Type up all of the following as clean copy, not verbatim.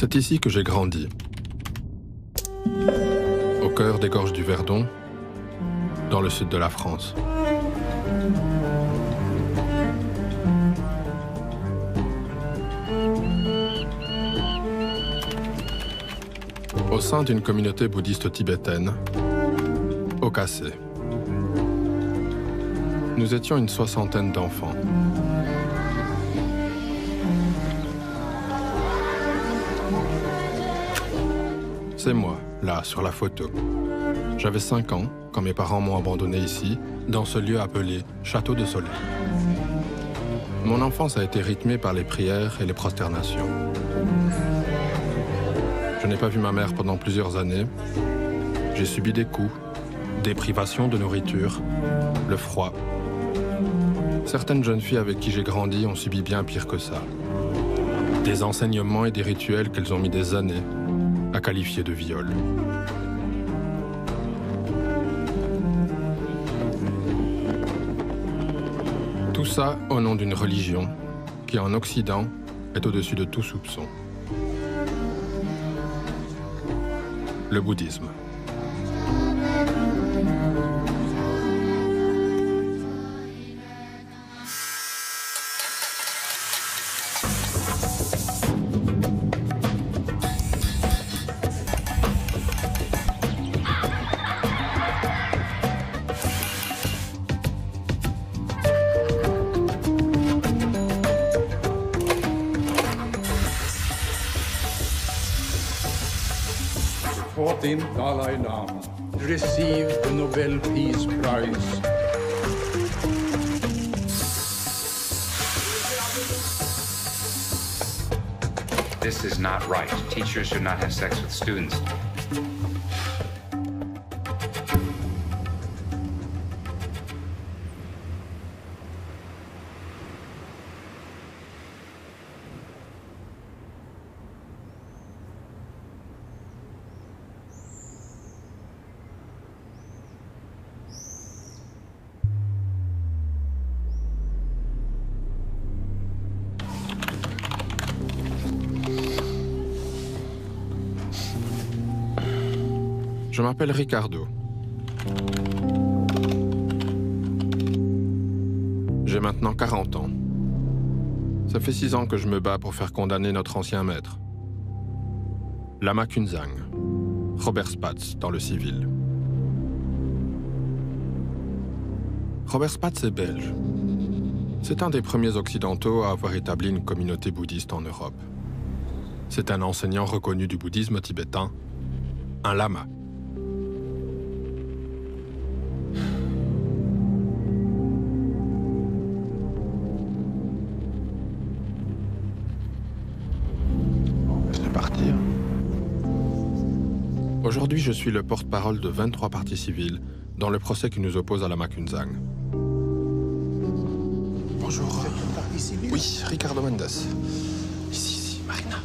C'est ici que j'ai grandi. Au cœur des gorges du Verdon, dans le sud de la France. Au sein d'une communauté bouddhiste tibétaine, au Khassé. Nous étions une 60aine d'enfants. C'est moi, là, sur la photo. J'avais 5 ans quand mes parents m'ont abandonné ici, dans ce lieu appelé Château de Soleil. Mon enfance a été rythmée par les prières et les prosternations. Je n'ai pas vu ma mère pendant plusieurs années. J'ai subi des coups, des privations de nourriture, le froid. Certaines jeunes filles avec qui j'ai grandi ont subi bien pire que ça. Des enseignements et des rituels qu'elles ont mis des années à qualifier de viol. Tout ça au nom d'une religion qui, en Occident, est au-dessus de tout soupçon. Le bouddhisme. The 14th Dalai Lama received the Nobel Peace Prize. This is not right. Teachers should not have sex with students. Je m'appelle Ricardo. J'ai maintenant 40 ans. Ça fait 6 ans que je me bats pour faire condamner notre ancien maître. Lama Kunzang, Robert Spatz, dans le civil. Robert Spatz est belge. C'est un des premiers occidentaux à avoir établi une communauté bouddhiste en Europe. C'est un enseignant reconnu du bouddhisme tibétain, un lama. Aujourd'hui, je suis le porte-parole de 23 parties civiles dans le procès qui nous oppose à Lama Kunzang. Bonjour. Oui, Ricardo Mendes. Ici, Marina.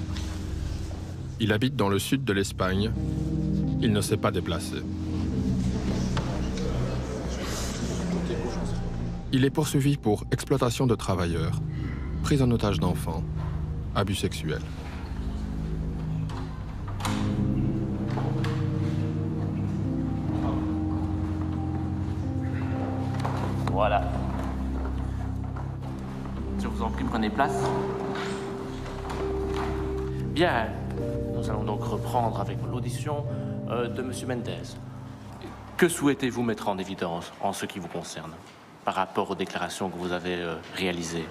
Il habite dans le sud de l'Espagne. Il ne s'est pas déplacé. Il est poursuivi pour exploitation de travailleurs, prise en otage d'enfants, abus sexuels. Voilà. Je vous en prie, prenez place. Bien, nous allons donc reprendre avec l'audition de M. Mendes. Que souhaitez-vous mettre en évidence en ce qui vous concerne, par rapport aux déclarations que vous avez réalisées?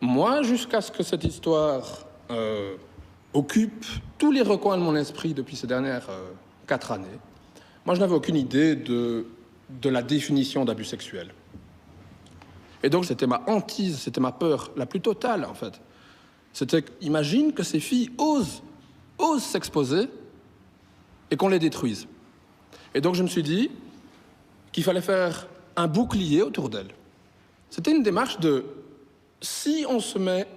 Moi, jusqu'à ce que cette histoire occupe tous les recoins de mon esprit depuis ces dernières 4 années, moi, je n'avais aucune idée de la définition d'abus sexuel. Et donc, c'était ma hantise, c'était ma peur la plus totale, en fait. C'était, imagine que ces filles osent s'exposer et qu'on les détruise. Et donc, je me suis dit qu'il fallait faire un bouclier autour d'elles. C'était une démarche de, si on se met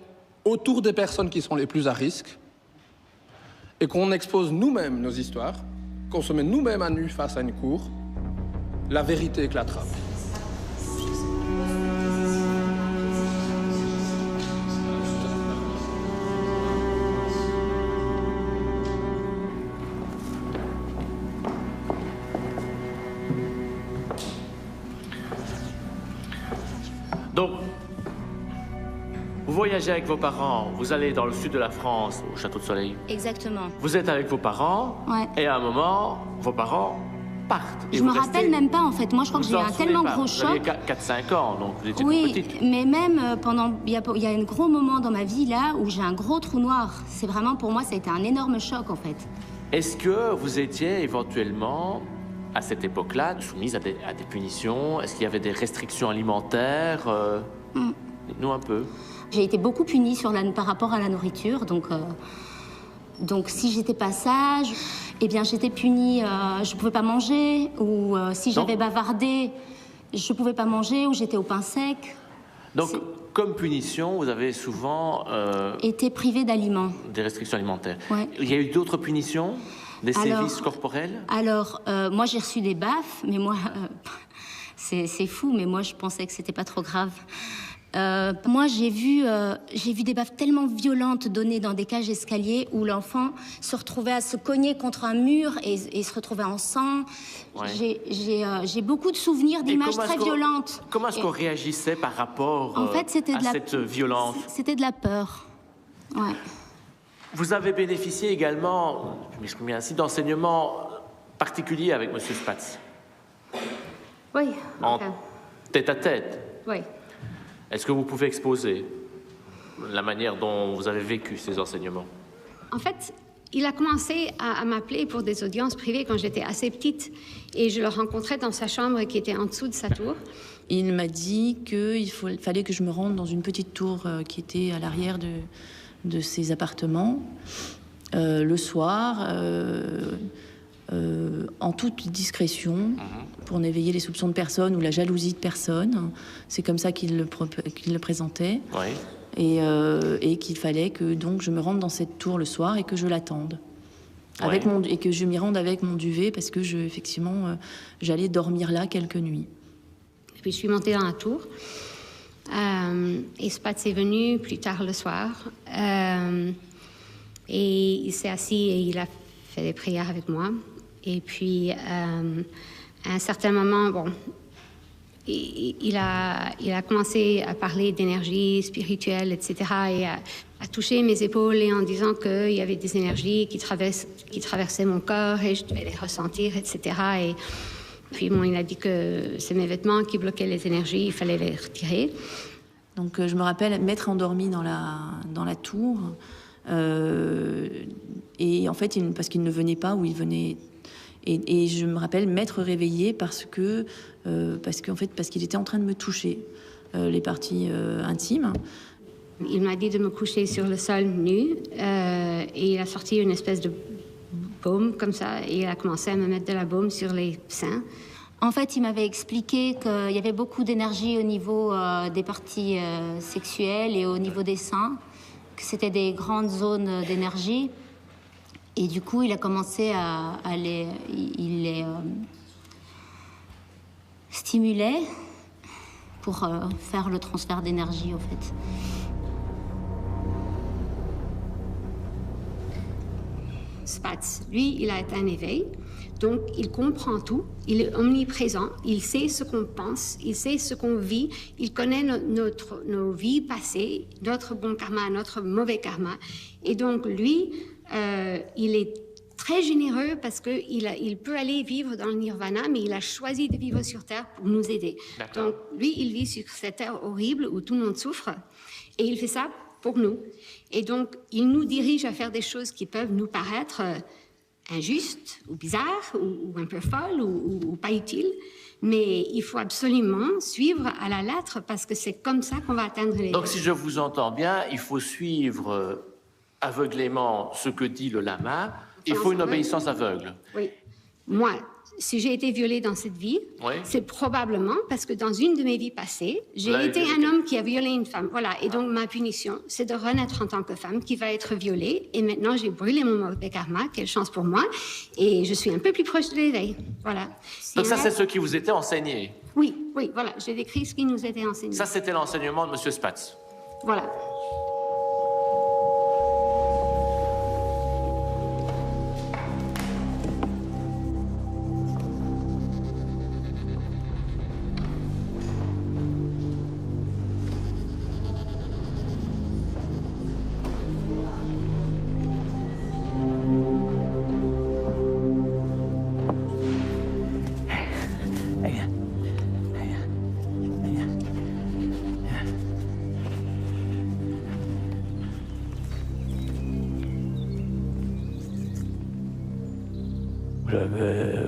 autour des personnes qui sont les plus à risque et qu'on expose nous-mêmes nos histoires, qu'on se met nous-mêmes à nu face à une cour, la vérité éclatera. Donc, vous voyagez avec vos parents, vous allez dans le sud de la France, au Château de Soleil. Exactement. Vous êtes avec vos parents, Ouais. et à un moment, vos parents partent. Et Je vous me rappelle restez- même pas, en fait. Moi, je crois que Vous j'ai eu en un souvenez tellement pas. gros Vous aviez choc. 4-5 ans, donc vous étiez toute Oui, petite. mais même il y a un gros moment dans ma vie, là, où j'ai un gros trou noir. C'est vraiment, pour moi, ça a été un énorme choc, en fait. Est-ce que vous étiez éventuellement, à cette époque-là, soumise à des punitions? Est-ce qu'il y avait des restrictions alimentaires? Dites-nous un peu. J'ai été beaucoup punie par rapport à la nourriture, donc si j'étais pas sage, eh bien j'étais punie, je pouvais pas manger, ou si j'avais bavardé, je pouvais pas manger, ou j'étais au pain sec. Donc, comme punition, vous avez souvent Été privée d'aliments. des restrictions alimentaires. Ouais. Il y a eu d'autres punitions? Des sévices corporels? Alors, moi j'ai reçu des baffes, mais moi, c'est fou, mais moi je pensais que c'était pas trop grave. Moi, j'ai vu des baffes tellement violentes données dans des cages d'escalier où l'enfant se retrouvait à se cogner contre un mur et se retrouvait en sang. Ouais. J'ai beaucoup de souvenirs d'images très violentes. Comment est-ce qu'on réagissait par rapport En fait, c'était à cette violence? C'était de la peur. Ouais. Vous avez bénéficié également, je m'exprime ainsi, d'enseignements particuliers avec M. Spatz, Oui. en ok. tête-à-tête. Oui. Est-ce que vous pouvez exposer la manière dont vous avez vécu ces enseignements? En fait, il a commencé à m'appeler pour des audiences privées quand j'étais assez petite et je le rencontrais dans sa chambre qui était en dessous de sa tour. Il m'a dit qu'il fallait que je me rende dans une petite tour qui était à l'arrière de ses appartements le soir, en toute discrétion, pour n'éveiller les soupçons de personne ou la jalousie de personne. C'est comme ça qu'il le présentait. Oui. Et qu'il fallait que donc je me rende dans cette tour le soir et que je l'attende. Ouais. Et que je m'y rende avec mon duvet parce que effectivement, j'allais dormir là quelques nuits. Et puis je suis montée dans la tour. Et Spatz est venu plus tard le soir. Et il s'est assis et il a fait des prières avec moi. Et puis, à un certain moment, bon, il a commencé à parler d'énergie spirituelle, etc. Et à toucher mes épaules et en disant qu'il y avait des énergies qui traversaient mon corps et je devais les ressentir, etc. Et puis, bon, il a dit que c'est mes vêtements qui bloquaient les énergies, il fallait les retirer. Donc, je me rappelle m'être endormie dans la tour. Et en fait, parce qu'il ne venait pas, ou il venait... Et je me rappelle m'être réveillée parce qu'il était en train de me toucher les parties intimes. Il m'a dit de me coucher sur le sol nu et il a sorti une espèce de baume comme ça et il a commencé à me mettre de la baume sur les seins. En fait, il m'avait expliqué qu'il y avait beaucoup d'énergie au niveau des parties sexuelles et au niveau des seins, que c'était des grandes zones d'énergie. Et du coup, il a commencé il les stimulait pour faire le transfert d'énergie, en fait. Spatz, lui, il a un éveil, donc il comprend tout, il est omniprésent, il sait ce qu'on pense, il sait ce qu'on vit, il connaît nos vies passées, notre bon karma, notre mauvais karma. Et donc, lui, il est très généreux parce qu'il peut aller vivre dans le nirvana, mais il a choisi de vivre sur Terre pour nous aider. Donc, lui, il vit sur cette terre horrible où tout le monde souffre, et il fait ça pour nous. Et donc, il nous dirige à faire des choses qui peuvent nous paraître injustes, ou bizarres, ou un peu folles, ou pas utiles. Mais il faut absolument suivre à la lettre parce que c'est comme ça qu'on va atteindre les... Donc, si je vous entends bien, il faut suivre aveuglément ce que dit le lama. Il faut une obéissance aveugle. Oui. Moi, si j'ai été violée dans cette vie, Oui. c'est probablement parce que dans une de mes vies passées, j'ai Vous été avez un homme qui a violé une femme. Voilà. Et donc, ma punition, c'est de renaître en tant que femme qui va être violée. Et maintenant, j'ai brûlé mon mauvais karma. Quelle chance pour moi. Et je suis un peu plus proche de l'éveil. Voilà. Donc ça, Sinon- c'est ce qui vous était enseigné. Oui, voilà. J'ai décrit ce qui nous était enseigné. Ça, c'était l'enseignement de M. Spatz. Voilà.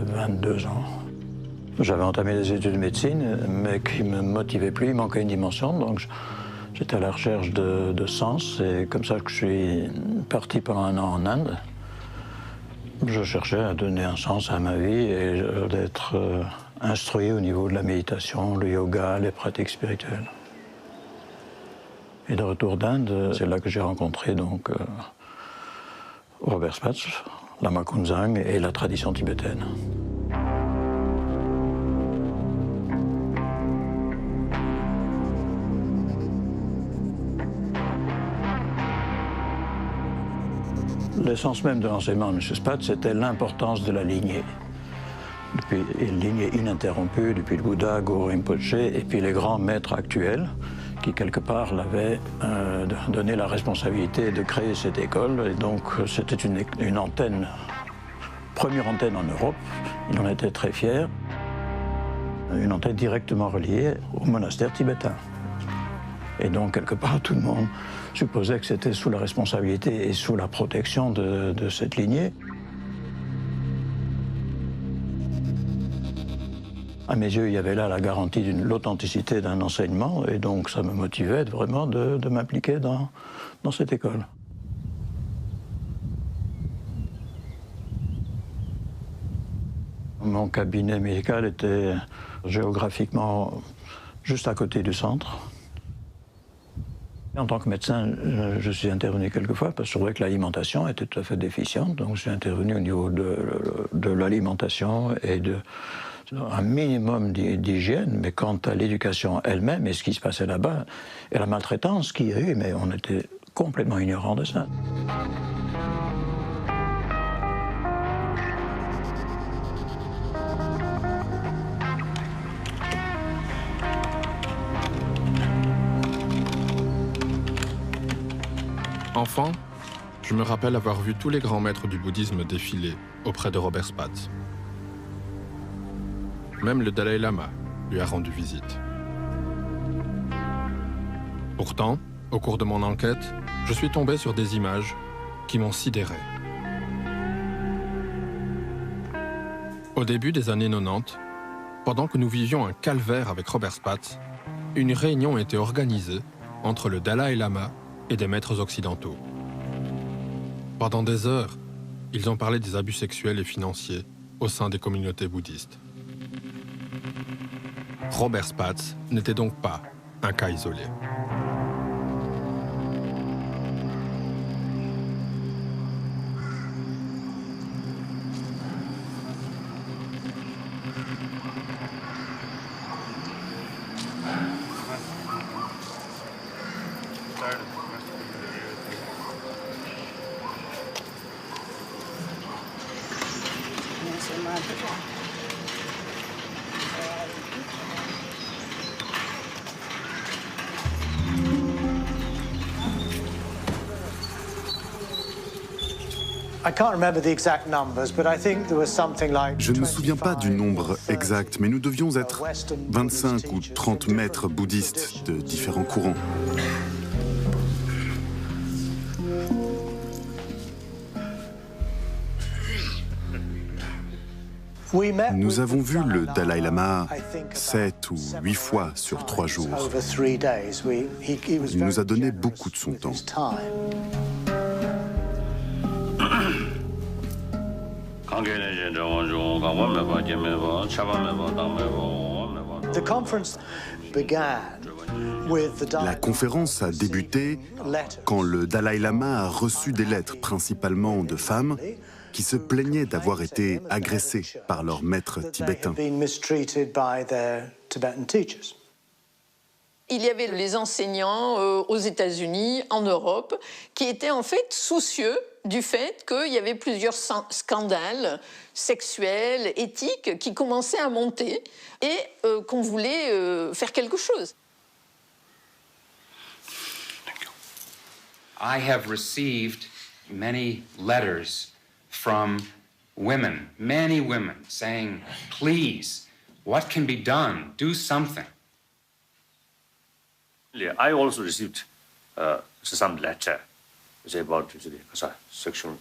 22 ans. J'avais entamé des études de médecine, mais qui ne me motivaient plus, il manquait une dimension, donc j'étais à la recherche de sens, et comme ça que je suis parti pendant 1 an en Inde. Je cherchais à donner un sens à ma vie et d'être instruit au niveau de la méditation, le yoga, les pratiques spirituelles. Et de retour d'Inde, c'est là que j'ai rencontré donc Robert Spatz, Lama Kunzang et la tradition tibétaine. L'essence même de l'enseignement de M. Spatz, c'était l'importance de la lignée. Depuis une lignée ininterrompue, depuis le Bouddha, Guru Rinpoche, et puis les grands maîtres actuels, qui quelque part l'avaient donné la responsabilité de créer cette école. Et donc c'était une antenne, première antenne en Europe, il en était très fier, une antenne directement reliée au monastère tibétain. Et donc quelque part tout le monde supposait que c'était sous la responsabilité et sous la protection de cette lignée. À mes yeux, il y avait là la garantie de l'authenticité d'un enseignement, et donc ça me motivait vraiment de m'impliquer dans cette école. Mon cabinet médical était géographiquement juste à côté du centre. En tant que médecin, je suis intervenu quelquefois parce que je trouvais que l'alimentation était tout à fait déficiente. Donc je suis intervenu au niveau de l'alimentation et un minimum d'hygiène. Mais quant à l'éducation elle-même et ce qui se passait là-bas, et la maltraitance qu'il y a eu, mais on était complètement ignorants de ça. Enfant, je me rappelle avoir vu tous les grands maîtres du bouddhisme défiler auprès de Robert Spatz. Même le Dalai Lama lui a rendu visite. Pourtant, au cours de mon enquête, je suis tombé sur des images qui m'ont sidéré. Au début des années 90, pendant que nous vivions un calvaire avec Robert Spatz, une réunion était organisée entre le Dalai Lama et des maîtres occidentaux. Pendant des heures, ils ont parlé des abus sexuels et financiers au sein des communautés bouddhistes. Robert Spatz n'était donc pas un cas isolé. Je ne me souviens pas du nombre exact, mais nous devions être 25 ou 30 maîtres bouddhistes de différents courants. Nous avons vu le Dalai Lama 7 ou 8 fois sur 3 jours. Il nous a donné beaucoup de son temps. La conférence a débuté quand le Dalai Lama a reçu des lettres, principalement de femmes, qui se plaignaient d'avoir été agressées par leurs maîtres tibétains. Il y avait les enseignants aux États-Unis, en Europe, qui étaient en fait soucieux du fait qu'il y avait plusieurs scandales sexuels, éthiques, qui commençaient à monter et qu'on voulait faire quelque chose. I have received many letters from women, many women, saying, please, what can be done? Do something. I also received some letter about sexual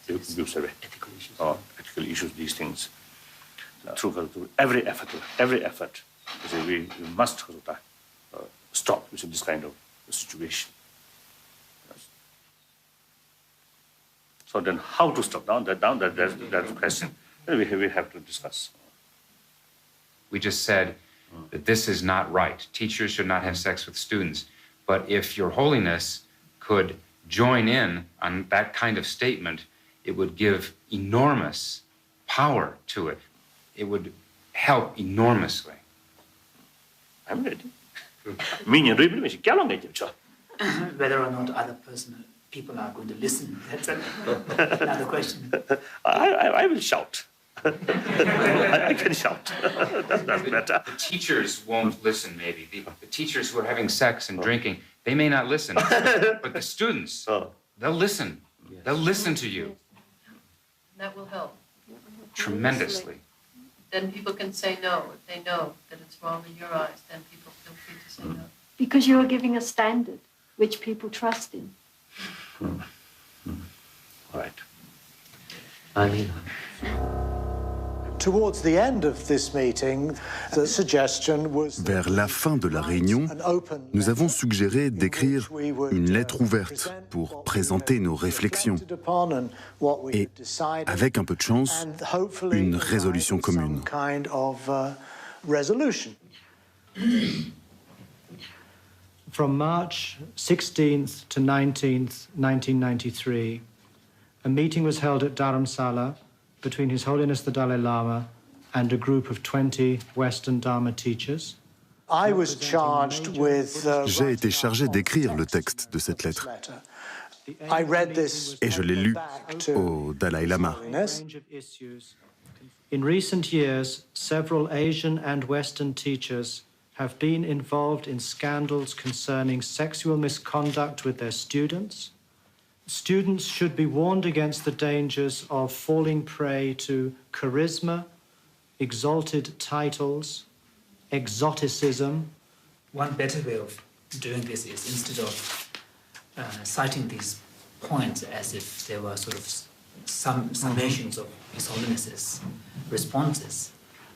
abuse, ethical issues, these things. through every effort. We must stop this kind of situation. So then, how to stop? That's the question. We have to discuss. We just said that this is not right. Teachers should not have sex with students. But if Your Holiness could join in on that kind of statement, it would give enormous power to it. It would help enormously. I'm ready. Whether or not other people are going to listen, that's another question. I will shout. I can shout. That's better. The teachers won't listen, maybe. The teachers who are having sex and drinking, they may not listen. But the students, they'll listen. They'll listen to you. That will help. Tremendously. Then people can say no. If they know that it's wrong in your eyes, then people feel free to say no. Because you are giving a standard which people trust in. Right. I mean. Towards the end of this meeting, the suggestion was Vers la fin de la réunion, nous avons suggéré d'écrire une lettre ouverte pour présenter nos réflexions et, avec un peu de chance, une résolution commune. From March 16th to 19th, 1993, a meeting was held at Dharamsala between His Holiness the Dalai Lama and a group of 20 Western Dharma teachers. J'ai été chargé d'écrire le texte de cette lettre. Et je l'ai lu au Dalai Lama. In recent years, several Asian and Western teachers have been involved in scandals concerning sexual misconduct with their students. Students should be warned against the dangers of falling prey to charisma, exalted titles, exoticism. One better way of doing this is, instead of citing these points as if they were sort of summations of His Holiness's responses,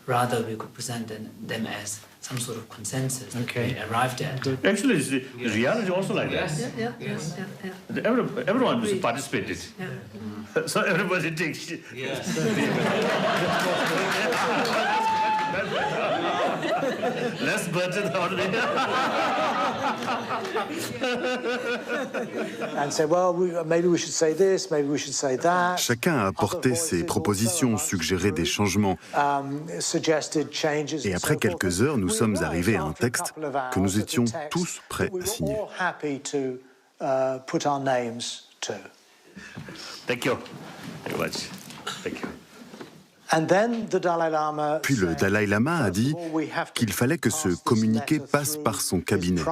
rather we could present them as some sort of consensus that we arrived at. Actually, the reality also like that. Yes. Everyone participated. So everybody takes. Less burden already. And say, well, maybe we should say this, maybe we should say that. Chacun a apporté ses propositions, suggéré des changements. Et après quelques heures, nous sommes arrivés à un texte que nous étions tous prêts à signer. Thank you very much. Thank you. Puis le Dalai Lama a dit qu'il fallait que ce communiqué passe par son cabinet.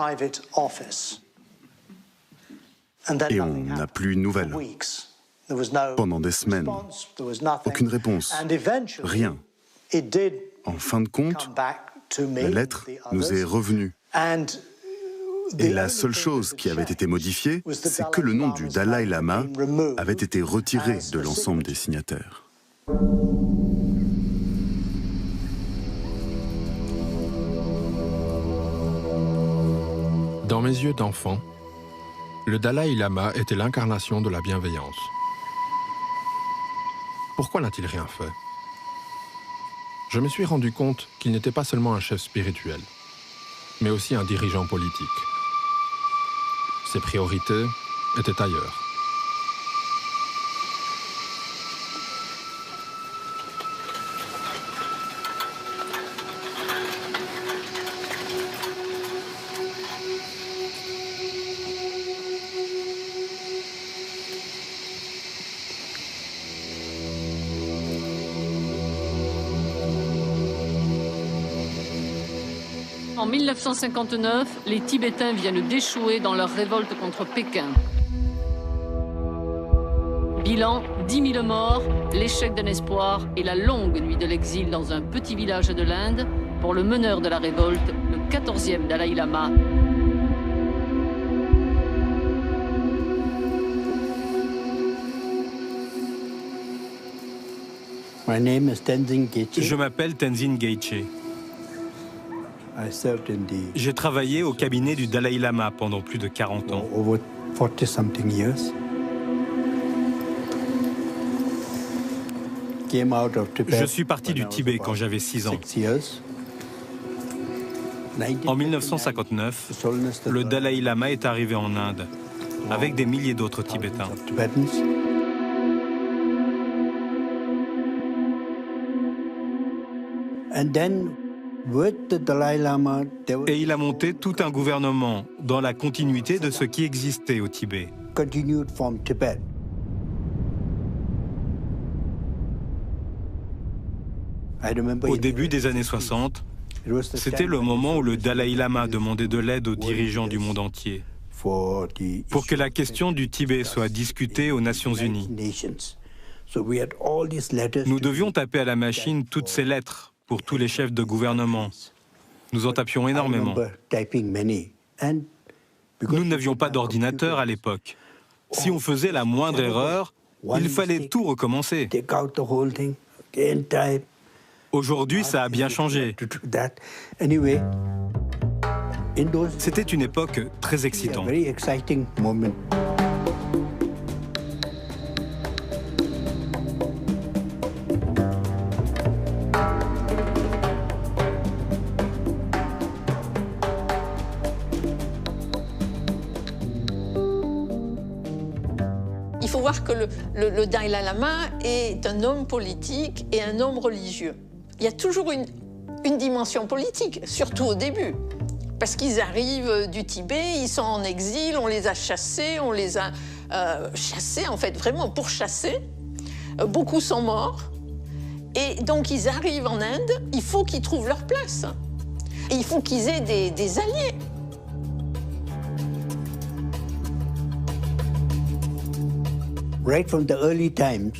Et on n'a plus de nouvelles. Pendant des semaines, aucune réponse, rien. En fin de compte, la lettre nous est revenue. Et la seule chose qui avait été modifiée, c'est que le nom du Dalai Lama avait été retiré de l'ensemble des signataires. Dans mes yeux d'enfant, le Dalai Lama était l'incarnation de la bienveillance. Pourquoi n'a-t-il rien fait? Je me suis rendu compte qu'il n'était pas seulement un chef spirituel, mais aussi un dirigeant politique. Ses priorités étaient ailleurs. En 1959, les Tibétains viennent d'échouer dans leur révolte contre Pékin. Bilan, 10 000 morts, l'échec d'un espoir et la longue nuit de l'exil dans un petit village de l'Inde pour le meneur de la révolte, le 14e Dalai Lama. Je m'appelle Tenzin Gyatso. J'ai travaillé au cabinet du Dalai Lama pendant plus de 40 ans. Je suis parti du Tibet quand j'avais 6 ans. En 1959, le Dalai Lama est arrivé en Inde avec des milliers d'autres Tibétains. Et il a monté tout un gouvernement dans la continuité de ce qui existait au Tibet. Au début des années 60, c'était le moment où le Dalai Lama demandait de l'aide aux dirigeants du monde entier pour que la question du Tibet soit discutée aux Nations Unies. Nous devions taper à la machine toutes ces lettres pour tous les chefs de gouvernement. Nous en tapions énormément. Nous n'avions pas d'ordinateur à l'époque. Si on faisait la moindre erreur, il fallait tout recommencer. Aujourd'hui, ça a bien changé. C'était une époque très excitante. Il faut voir que le Dalai Lama est un homme politique et un homme religieux. Il y a toujours une dimension politique, surtout au début. Parce qu'ils arrivent du Tibet, ils sont en exil, on les a chassés, on les a chassés, en fait, vraiment pour chasser. Beaucoup sont morts. Et donc, ils arrivent en Inde, il faut qu'ils trouvent leur place. Et il faut qu'ils aient des alliés.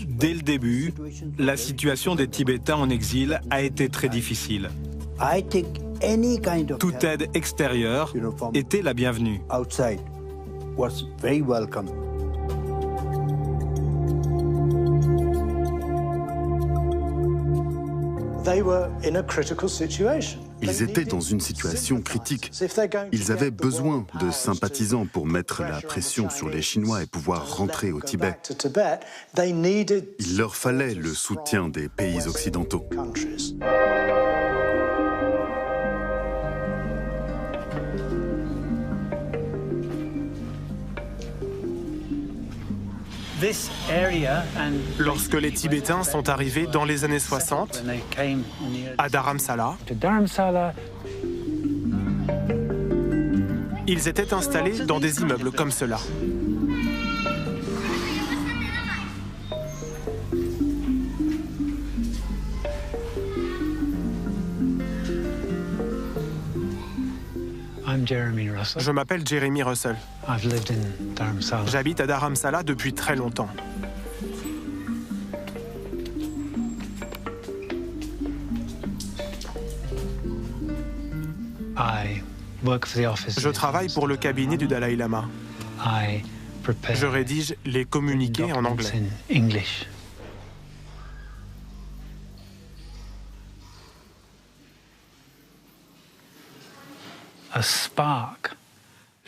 Dès le début, la situation des Tibétains en exil a été très difficile. Toute aide extérieure était la bienvenue. Ils étaient dans une situation critique. Ils avaient besoin de sympathisants pour mettre la pression sur les Chinois et pouvoir rentrer au Tibet. Il leur fallait le soutien des pays occidentaux. Lorsque les Tibétains sont arrivés dans les années 60 à Dharamsala, ils étaient installés dans des immeubles comme cela. Je m'appelle Jeremy Russell. J'habite à Dharamsala depuis très longtemps. Je travaille pour le cabinet du Dalai Lama. Je rédige les communiqués en anglais.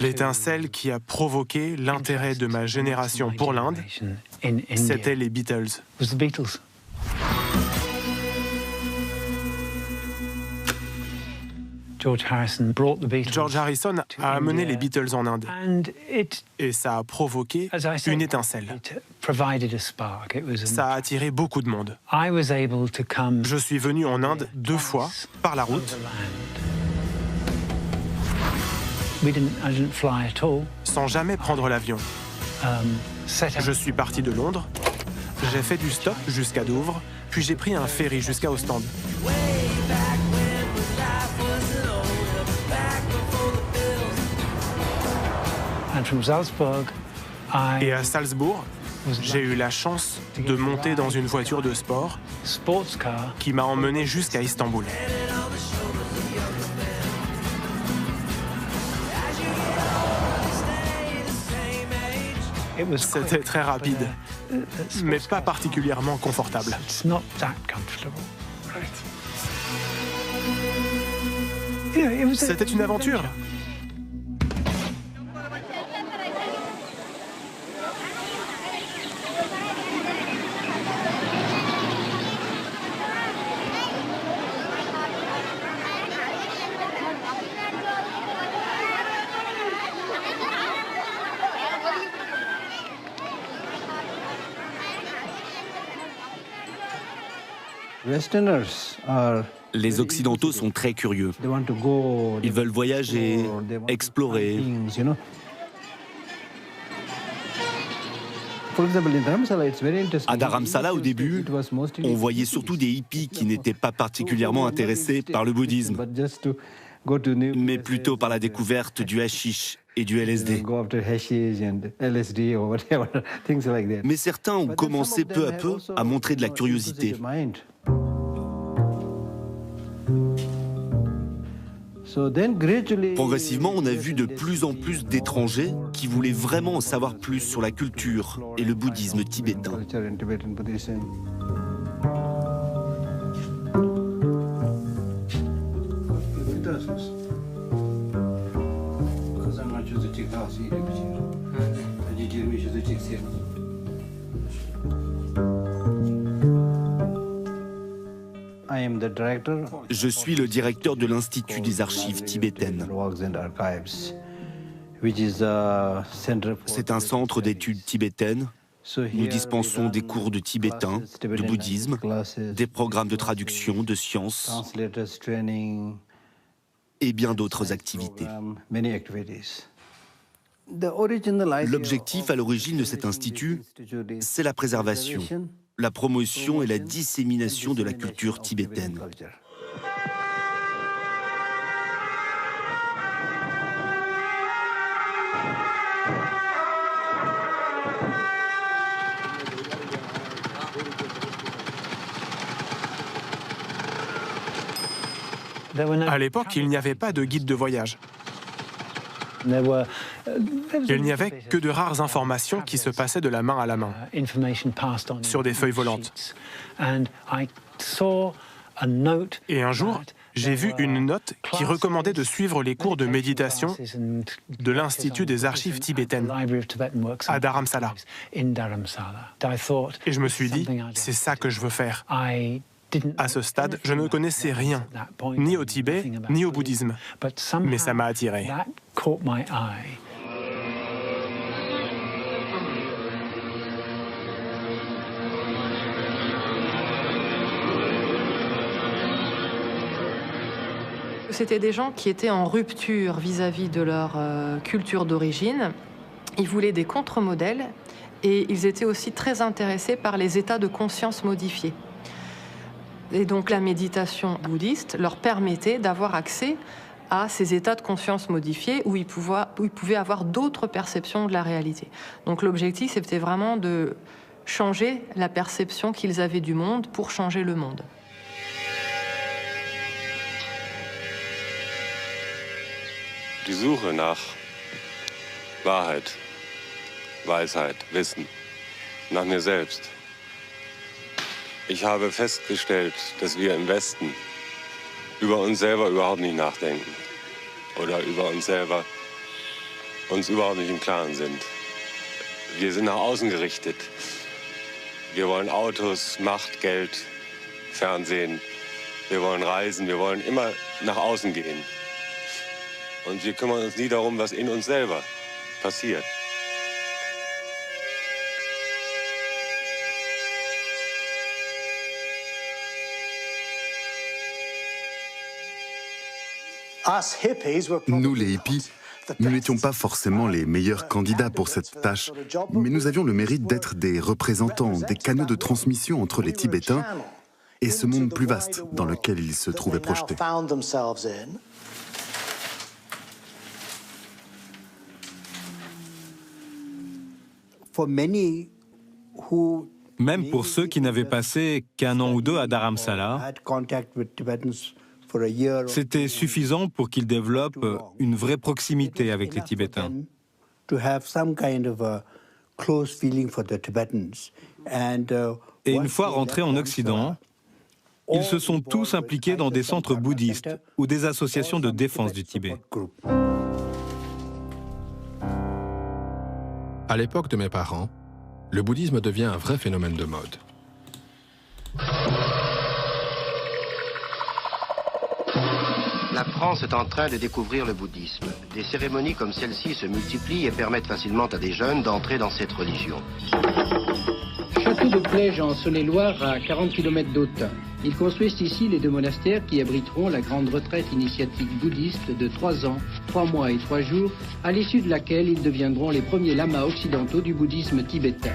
L'étincelle qui a provoqué l'intérêt de ma génération pour l'Inde, c'était les Beatles. George Harrison a amené les Beatles en Inde et ça a provoqué une étincelle. Ça a attiré beaucoup de monde. Je suis venu en Inde 2 fois par la route. Sans jamais prendre l'avion. Je suis parti de Londres, j'ai fait du stop jusqu'à Douvres, puis j'ai pris un ferry jusqu'à Ostende. Et à Salzbourg, j'ai eu la chance de monter dans une voiture de sport qui m'a emmené jusqu'à Istanbul. C'était très rapide. mais pas particulièrement confortable. C'était une aventure. Les Occidentaux sont très curieux. Ils veulent voyager, explorer. À Dharamsala, au début, on voyait surtout des hippies qui n'étaient pas particulièrement intéressés par le bouddhisme, mais plutôt par la découverte du hashish et du LSD. Mais certains ont commencé peu à peu à montrer de la curiosité. Progressivement, on a vu de plus en plus d'étrangers qui voulaient vraiment en savoir plus sur la culture et le bouddhisme tibétain. Je suis le directeur de l'Institut des archives tibétaines. C'est un centre d'études tibétaines. Nous dispensons des cours de tibétain, de bouddhisme, des programmes de traduction, de sciences et bien d'autres activités. L'objectif à l'origine de cet institut, c'est la préservation, la promotion et la dissémination de la culture tibétaine. À l'époque, il n'y avait pas de guide de voyage. Il n'y avait que de rares informations qui se passaient de la main à la main, sur des feuilles volantes. Et un jour, j'ai vu une note qui recommandait de suivre les cours de méditation de l'Institut des archives tibétaines à Dharamsala. Et je me suis dit, c'est ça que je veux faire. À ce stade, je ne connaissais rien, ni au Tibet, ni au bouddhisme, mais ça m'a attiré. C'était des gens qui étaient en rupture vis-à-vis de leur culture d'origine. Ils voulaient des contre-modèles et ils étaient aussi très intéressés par les états de conscience modifiés. Et donc la méditation bouddhiste leur permettait d'avoir accès à ces états de conscience modifiés où ils pouvaient avoir d'autres perceptions de la réalité. Donc l'objectif, c'était vraiment de changer la perception qu'ils avaient du monde pour changer le monde. Die Suche nach Wahrheit, Weisheit, Wissen, nach mir selbst. Ich habe festgestellt, dass wir im Westen über uns selber überhaupt nicht nachdenken oder über uns selber uns überhaupt nicht im Klaren sind. Wir sind nach außen gerichtet. Wir wollen Autos, Macht, Geld, Fernsehen. Wir wollen reisen. Wir wollen immer nach außen gehen. Und wir kümmern uns nie darum, was in uns selber passiert. Nous, les hippies, nous n'étions pas forcément les meilleurs candidats pour cette tâche, mais nous avions le mérite d'être des représentants, des canaux de transmission entre les Tibétains et ce monde plus vaste dans lequel ils se trouvaient projetés. Même pour ceux qui n'avaient passé qu'un an ou deux à Dharamsala, c'était suffisant pour qu'ils développent une vraie proximité avec les Tibétains. Et une fois rentrés en Occident, ils se sont tous impliqués dans des centres bouddhistes ou des associations de défense du Tibet. À l'époque de mes parents, le bouddhisme devient un vrai phénomène de mode. La France est en train de découvrir le bouddhisme. Des cérémonies comme celle-ci se multiplient et permettent facilement à des jeunes d'entrer dans cette religion. Château de Plège en Saône-et-Loire, à 40 km d'Autun. Ils construisent ici les 2 monastères qui abriteront la grande retraite initiatique bouddhiste de 3 ans, 3 mois et 3 jours, à l'issue de laquelle ils deviendront les premiers lamas occidentaux du bouddhisme tibétain.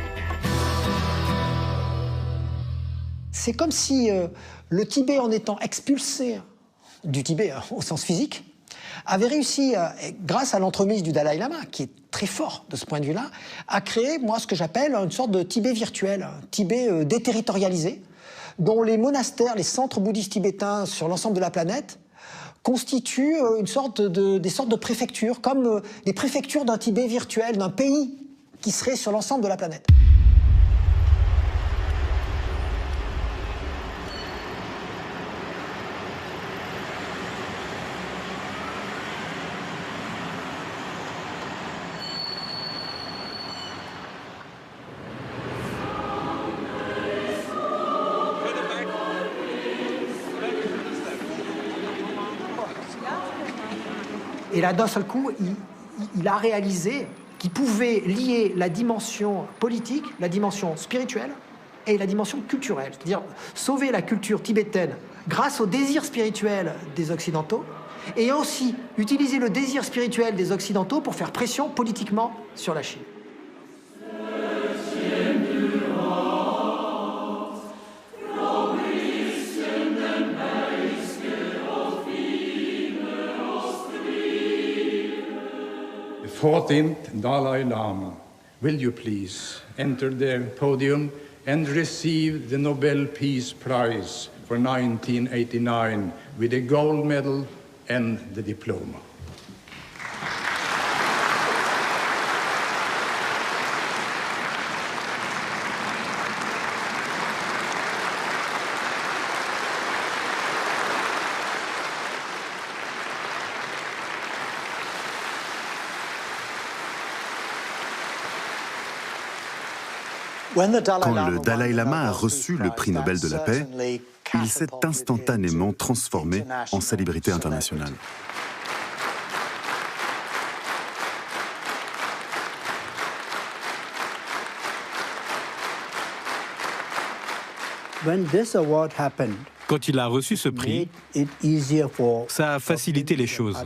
C'est comme si le Tibet, en étant expulsé du Tibet au sens physique, avait réussi, grâce à l'entremise du Dalai Lama, qui est très fort de ce point de vue-là, à créer, moi, ce que j'appelle une sorte de Tibet virtuel, un Tibet déterritorialisé, dont les monastères, les centres bouddhistes tibétains sur l'ensemble de la planète constituent des sortes de préfectures, comme des préfectures d'un Tibet virtuel, d'un pays qui serait sur l'ensemble de la planète. Et là, d'un seul coup, il a réalisé qu'il pouvait lier la dimension politique, la dimension spirituelle et la dimension culturelle. C'est-à-dire sauver la culture tibétaine grâce au désir spirituel des Occidentaux et aussi utiliser le désir spirituel des Occidentaux pour faire pression politiquement sur la Chine. The 14th Dalai Lama, will you please enter the podium and receive the Nobel Peace Prize for 1989 with a gold medal and the diploma. Quand le Dalai Lama a reçu le prix Nobel de la paix, il s'est instantanément transformé en célébrité internationale. Quand il a reçu ce prix, ça a facilité les choses.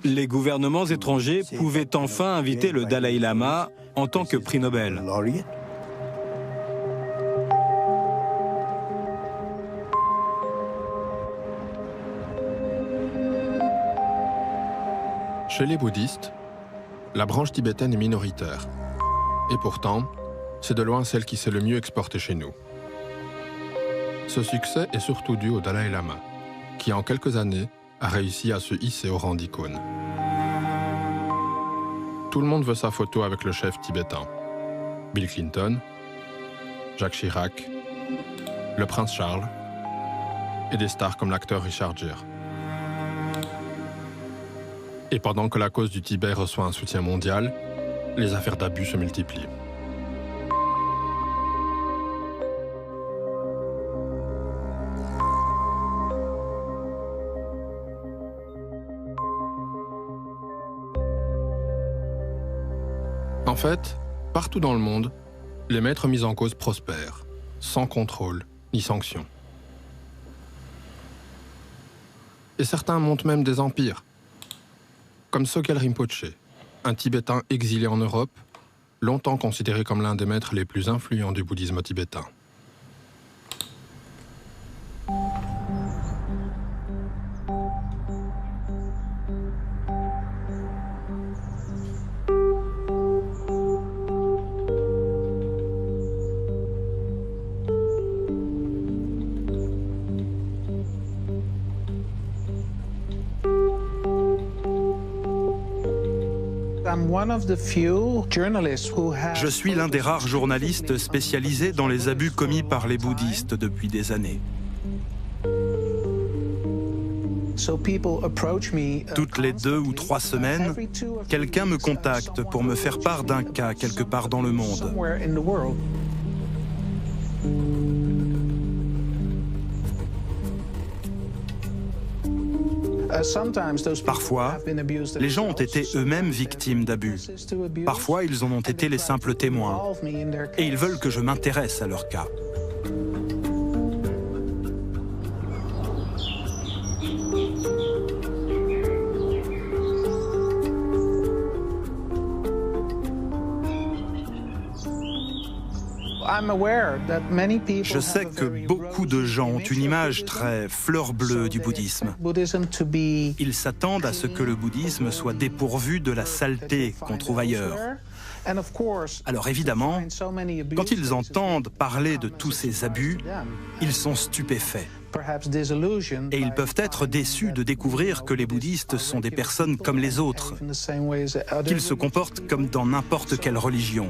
Les gouvernements étrangers pouvaient enfin inviter le Dalai Lama en tant que prix Nobel. Chez les bouddhistes, la branche tibétaine est minoritaire. Et pourtant, c'est de loin celle qui s'est le mieux exportée chez nous. Ce succès est surtout dû au Dalai Lama, qui en quelques années a réussi à se hisser au rang d'icône. Tout le monde veut sa photo avec le chef tibétain. Bill Clinton, Jacques Chirac, le prince Charles et des stars comme l'acteur Richard Gere. Et pendant que la cause du Tibet reçoit un soutien mondial, les affaires d'abus se multiplient. En fait, partout dans le monde, les maîtres mis en cause prospèrent, sans contrôle ni sanction. Et certains montent même des empires, comme Sogyal Rinpoche, un Tibétain exilé en Europe, longtemps considéré comme l'un des maîtres les plus influents du bouddhisme tibétain. Je suis l'un des rares journalistes spécialisés dans les abus commis par les bouddhistes depuis des années. Toutes les 2 ou 3 semaines, quelqu'un me contacte pour me faire part d'un cas quelque part dans le monde. Parfois, les gens ont été eux-mêmes victimes d'abus. Parfois, ils en ont été les simples témoins. Et ils veulent que je m'intéresse à leur cas. Je sais que beaucoup de gens ont une image très fleur bleue du bouddhisme. Ils s'attendent à ce que le bouddhisme soit dépourvu de la saleté qu'on trouve ailleurs. Alors évidemment, quand ils entendent parler de tous ces abus, ils sont stupéfaits. Et ils peuvent être déçus de découvrir que les bouddhistes sont des personnes comme les autres, qu'ils se comportent comme dans n'importe quelle religion.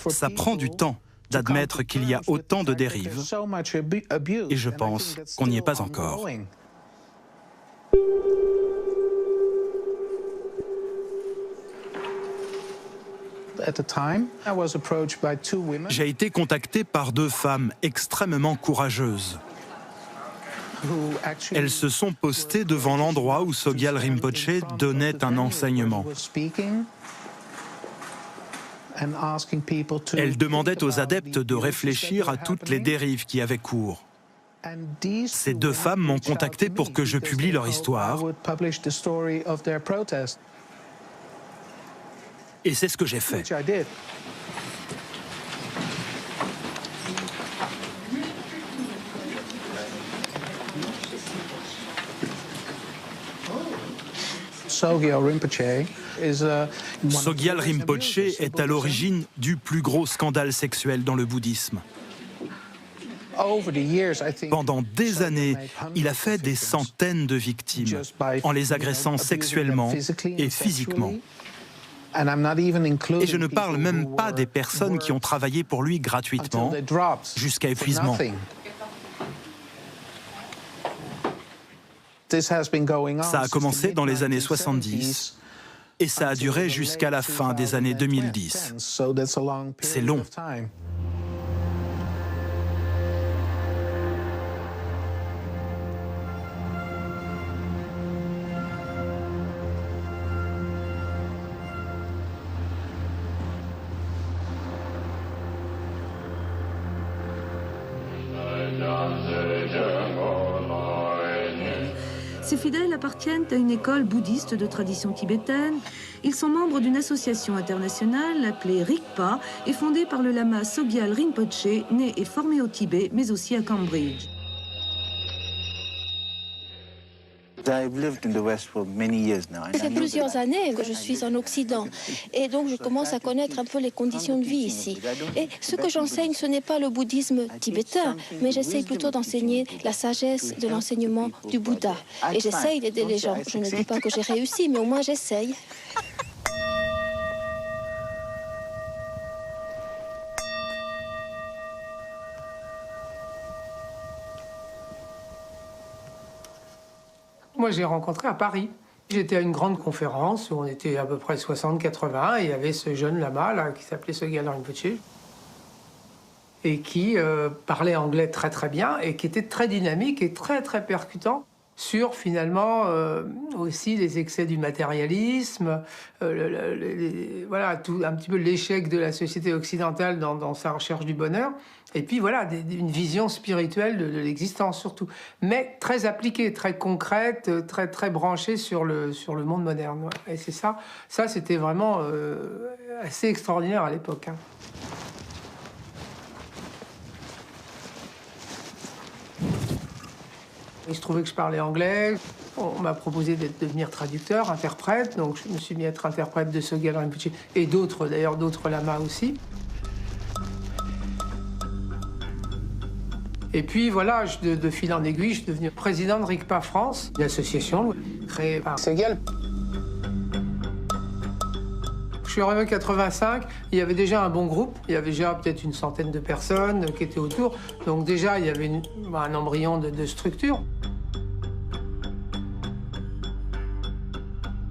Ça prend du temps d'admettre qu'il y a autant de dérives, et je pense qu'on n'y est pas encore. J'ai été contacté par 2 femmes extrêmement courageuses. Elles se sont postées devant l'endroit où Sogyal Rinpoché donnait un enseignement. Elles demandaient aux adeptes de réfléchir à toutes les dérives qui avaient cours. Ces 2 femmes m'ont contacté pour que je publie leur histoire. Et c'est ce que j'ai fait. Sogyal Rinpoche est à l'origine du plus gros scandale sexuel dans le bouddhisme. Pendant des années, il a fait des centaines de victimes en les agressant sexuellement et physiquement. Et je ne parle même pas des personnes qui ont travaillé pour lui gratuitement, jusqu'à épuisement. Ça a commencé dans les années 70 et ça a duré jusqu'à la fin des années 2010. C'est long. Ces fidèles appartiennent à une école bouddhiste de tradition tibétaine. Ils sont membres d'une association internationale appelée Rigpa et fondée par le lama Sogyal Rinpoche, né et formé au Tibet, mais aussi à Cambridge. Ça fait plusieurs années que je suis en Occident et donc je commence à connaître un peu les conditions de vie ici. Et ce que j'enseigne, ce n'est pas le bouddhisme tibétain, mais j'essaye plutôt d'enseigner la sagesse de l'enseignement du Bouddha. Et j'essaye d'aider les gens. Je ne dis pas que j'ai réussi, mais au moins j'essaye. Moi, j'ai rencontré à Paris. J'étais à une grande conférence où on était à peu près 60-80 et il y avait ce jeune lama là, qui s'appelait Sogyal Rinpoche et qui parlait anglais très très bien et qui était très dynamique et très très percutant sur finalement aussi les excès du matérialisme, voilà, tout, un petit peu l'échec de la société occidentale dans sa recherche du bonheur. Et puis voilà, une vision spirituelle de l'existence surtout, mais très appliquée, très concrète, très branchée sur le monde moderne. Et c'est ça c'était vraiment assez extraordinaire à l'époque. Hein. Il se trouvait que je parlais anglais. On m'a proposé de devenir traducteur, interprète, donc je me suis mis à être interprète de Sogyal Rinpoche et d'autres, d'ailleurs d'autres lamas aussi. Et puis voilà, de fil en aiguille, je suis devenu président de Rigpa France, une association créée par Sogyal. suis arrivé en 85, il y avait déjà un bon groupe. Il y avait déjà peut-être une centaine de personnes qui étaient autour. Donc déjà, il y avait un embryon de structure.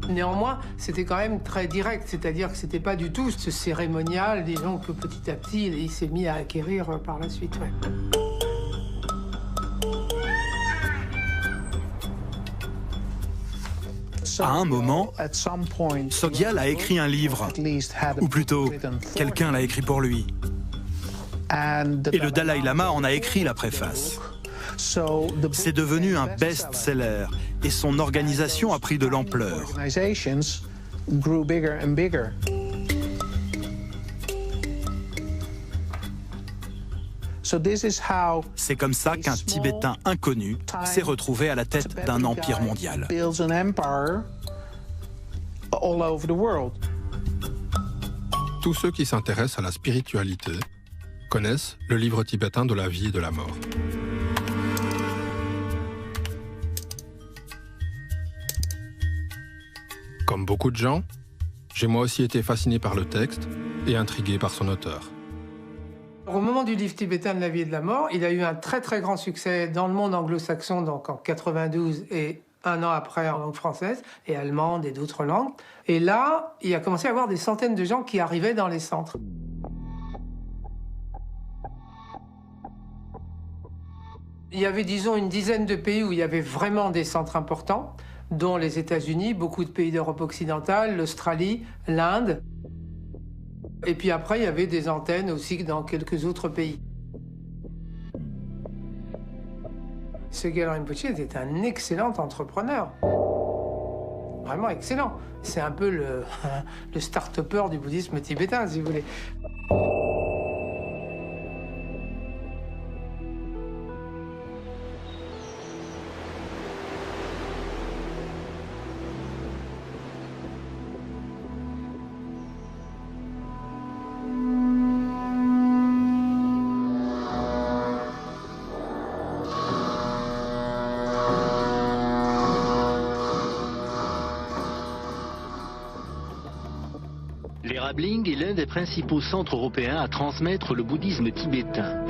Néanmoins, c'était quand même très direct, c'est-à-dire que c'était pas du tout ce cérémonial, disons que petit à petit, il s'est mis à acquérir par la suite. Ouais. À un moment, Sogyal a écrit un livre, ou plutôt, quelqu'un l'a écrit pour lui. Et le Dalai Lama en a écrit la préface. C'est devenu un best-seller et son organisation a pris de l'ampleur. C'est comme ça qu'un Tibétain inconnu s'est retrouvé à la tête d'un empire mondial. Tous ceux qui s'intéressent à la spiritualité connaissent le livre tibétain de la vie et de la mort. Comme beaucoup de gens, j'ai moi aussi été fasciné par le texte et intrigué par son auteur. Au moment du livre tibétain de la vie et de la mort, il a eu un très très grand succès dans le monde anglo-saxon, donc en 92 et un an après en langue française et allemande et d'autres langues. Et là, il a commencé à y avoir des centaines de gens qui arrivaient dans les centres. Il y avait, disons, une dizaine de pays où il y avait vraiment des centres importants, dont les États-Unis, beaucoup de pays d'Europe occidentale, l'Australie, l'Inde. Et puis après, il y avait des antennes aussi dans quelques autres pays. Sogyal Rinpoche était un excellent entrepreneur. Vraiment excellent. C'est un peu le start-upper du bouddhisme tibétain, si vous voulez. L'Erabling est l'un des principaux centres européens à transmettre le bouddhisme tibétain.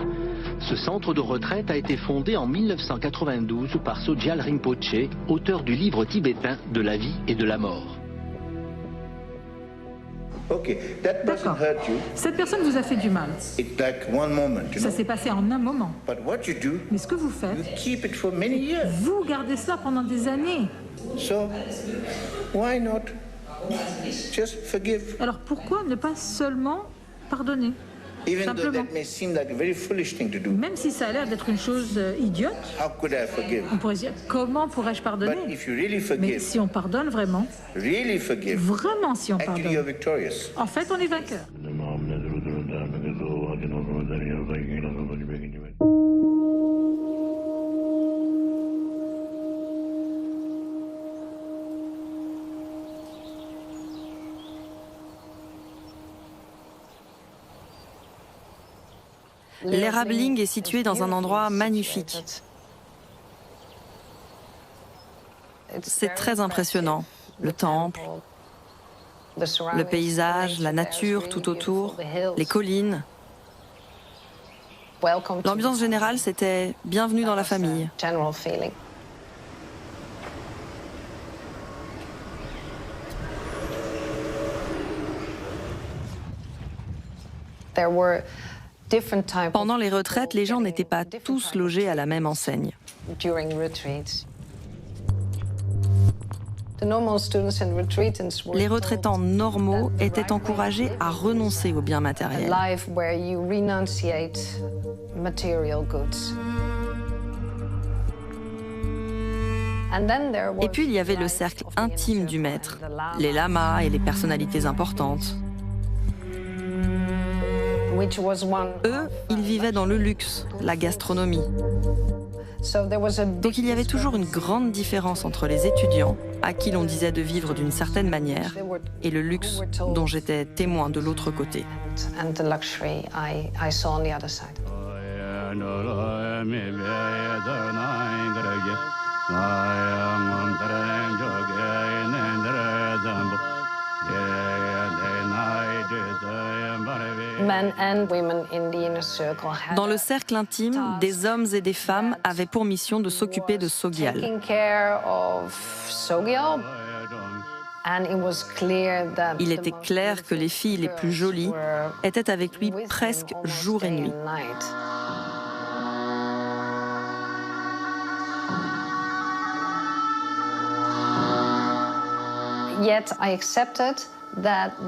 Ce centre de retraite a été fondé en 1992 par Sogyal Rinpoche, auteur du livre tibétain de la vie et de la mort. D'accord. Cette personne vous a fait du mal. Ça s'est passé en un moment. Mais ce que vous faites, vous gardez cela pendant des années. Alors pourquoi ne pas seulement pardonner? Simplement. Même si ça a l'air d'être une chose idiote, on pourrait se dire, comment pourrais-je pardonner? Mais si on pardonne vraiment, vraiment si on pardonne, en fait on est vainqueur. L'Erabling est situé dans un endroit magnifique. C'est très impressionnant. Le temple, le paysage, la nature tout autour, les collines. L'ambiance générale, c'était bienvenue dans la famille. Pendant les retraites, les gens n'étaient pas tous logés à la même enseigne. Les retraitants normaux étaient encouragés à renoncer aux biens matériels. Et puis il y avait le cercle intime du maître, les lamas et les personnalités importantes. Eux, ils vivaient dans le luxe, la gastronomie. Donc il y avait toujours une grande différence entre les étudiants, à qui l'on disait de vivre d'une certaine manière, et le luxe dont j'étais témoin de l'autre côté. Dans le cercle intime, des hommes et des femmes avaient pour mission de s'occuper de Sogyal. Il était clair que les filles les plus jolies étaient avec lui presque jour et nuit.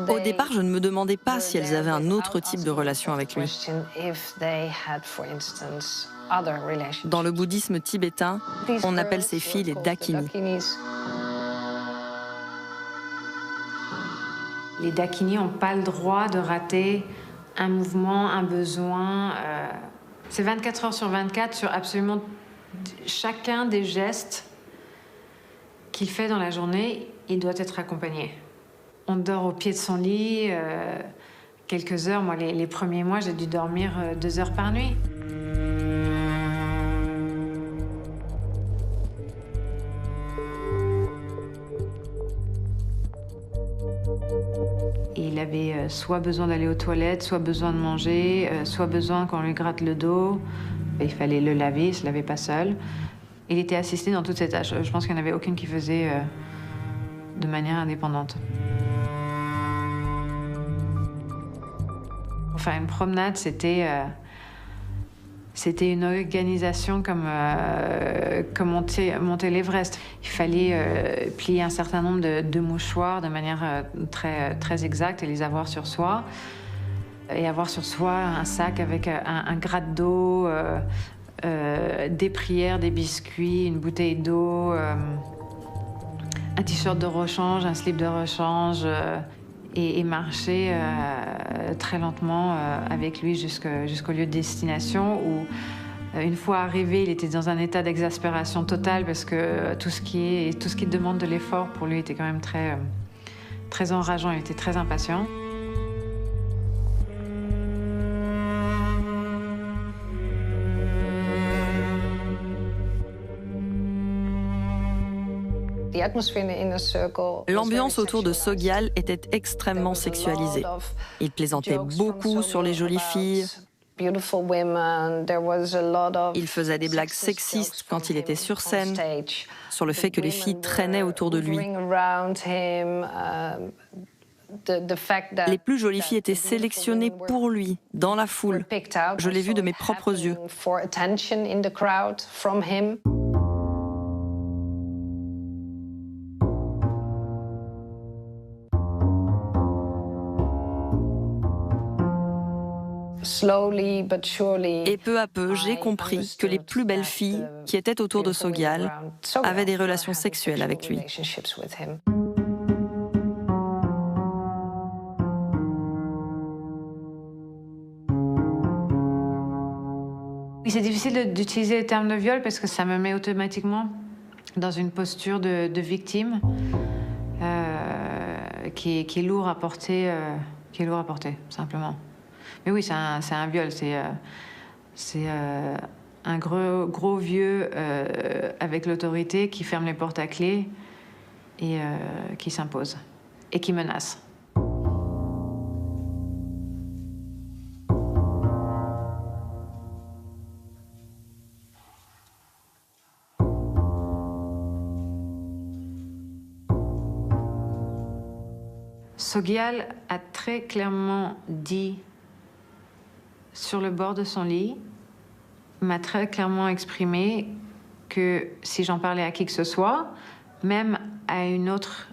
Au départ, je ne me demandais pas si elles avaient un autre type de relation avec lui. Dans le bouddhisme tibétain, on appelle ces filles les dakini. Les dakini n'ont pas le droit de rater un mouvement, un besoin. C'est 24 heures sur 24 sur absolument chacun des gestes qu'il fait dans la journée, il doit être accompagné. On dort au pied de son lit quelques heures. Moi, les premiers mois, j'ai dû dormir 2 heures par nuit. Et il avait soit besoin d'aller aux toilettes, soit besoin de manger, soit besoin qu'on lui gratte le dos. Il fallait le laver, il ne se lavait pas seul. Il était assisté dans toutes ces tâches. Je pense qu'il n'y en avait aucune qui faisait de manière indépendante. Pour faire une promenade, c'était une organisation comme monter l'Everest. Il fallait plier un certain nombre de mouchoirs de manière très exacte et les avoir sur soi. Et avoir sur soi un sac avec un gratte d'eau, des prières, des biscuits, une bouteille d'eau, un t-shirt de rechange, un slip de rechange, et marcher très lentement avec lui jusqu'au lieu de destination où, une fois arrivé, il était dans un état d'exaspération totale parce que tout ce qui demande de l'effort pour lui était quand même très enrageant, il était très impatient. L'ambiance autour de Sogyal était extrêmement sexualisée. Il plaisantait beaucoup sur les jolies filles. Il faisait des blagues sexistes quand il était sur scène, sur le fait que les filles traînaient autour de lui. Les plus jolies filles étaient sélectionnées pour lui, dans la foule. Je l'ai vu de mes propres yeux. Et peu à peu, j'ai compris que les plus belles filles qui étaient autour de Sogyal avaient des relations sexuelles avec lui. C'est difficile d'utiliser le terme de viol parce que ça me met automatiquement dans une posture de victime qui est lourd à porter, simplement. Mais oui, c'est un viol, c'est un gros vieux avec l'autorité qui ferme les portes à clé et qui s'impose et qui menace. Sogyal a très clairement dit sur le bord de son lit, m'a très clairement exprimé que si j'en parlais à qui que ce soit, même à une autre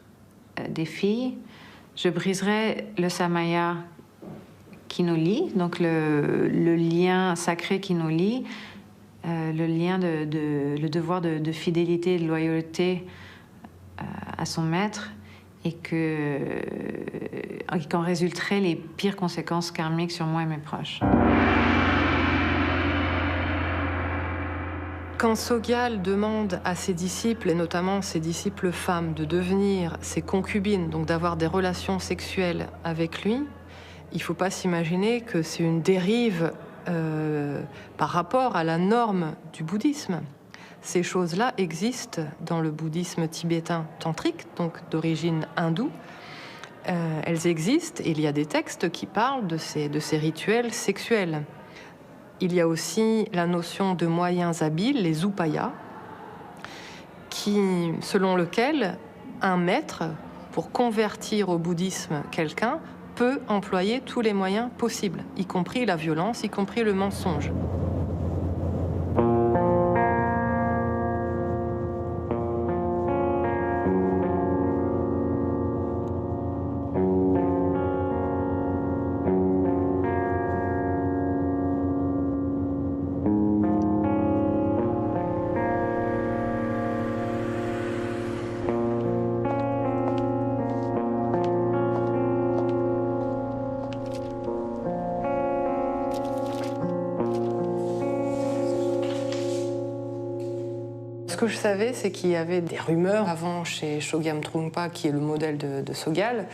des filles, je briserais le samaya qui nous lie, donc le lien sacré qui nous lie, le lien le devoir de fidélité et de loyauté à son maître, et qu'en résulteraient les pires conséquences karmiques sur moi et mes proches. Quand Sogyal demande à ses disciples, et notamment ses disciples femmes, de devenir ses concubines, donc d'avoir des relations sexuelles avec lui, il ne faut pas s'imaginer que c'est une dérive par rapport à la norme du bouddhisme. Ces choses-là existent dans le bouddhisme tibétain tantrique, donc d'origine hindoue, elles existent et il y a des textes qui parlent de ces rituels sexuels. Il y a aussi la notion de moyens habiles, les upayas, selon lequel un maître, pour convertir au bouddhisme quelqu'un, peut employer tous les moyens possibles, y compris la violence, y compris le mensonge. Ce que je savais, c'est qu'il y avait des rumeurs avant chez Chogyam Trungpa, qui est le modèle de Sogyal,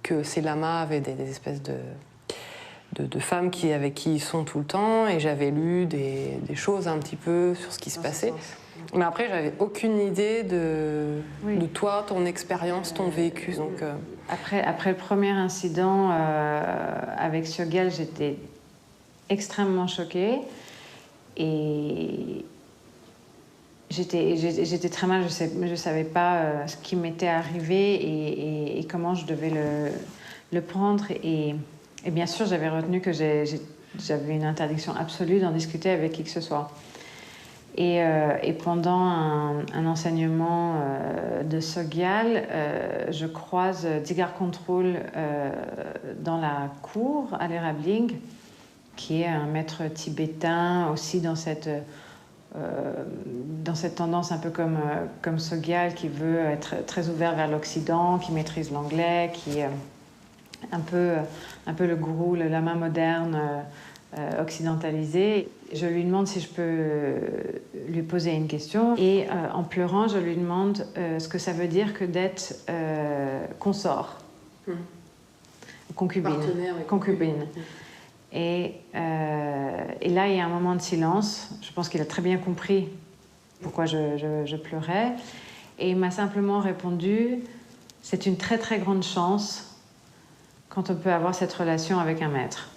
que ces lamas avaient des espèces de femmes avec qui ils sont tout le temps, et j'avais lu des choses un petit peu sur ce qui se passait. Mais après, j'avais aucune idée de toi, ton expérience, ton vécu. Donc, Après le premier incident avec Sogyal, j'étais extrêmement choquée. Et j'étais très mal, je ne savais pas ce qui m'était arrivé et comment je devais le prendre. Et bien sûr, j'avais retenu que j'avais une interdiction absolue d'en discuter avec qui que ce soit. Et pendant un enseignement de Sogyal, je croise Dzigar Control dans la cour à l'Erabling, qui est un maître tibétain aussi dans cette tendance un peu comme Sogyal, qui veut être très ouvert vers l'Occident, qui maîtrise l'anglais, qui est un peu le gourou, le lama moderne occidentalisé. Je lui demande si je peux lui poser une question et en pleurant, je lui demande ce que ça veut dire que d'être consort, concubine. Concubine. Et là, il y a un moment de silence. Je pense qu'il a très bien compris pourquoi je pleurais. Et il m'a simplement répondu, c'est une très très grande chance quand on peut avoir cette relation avec un maître.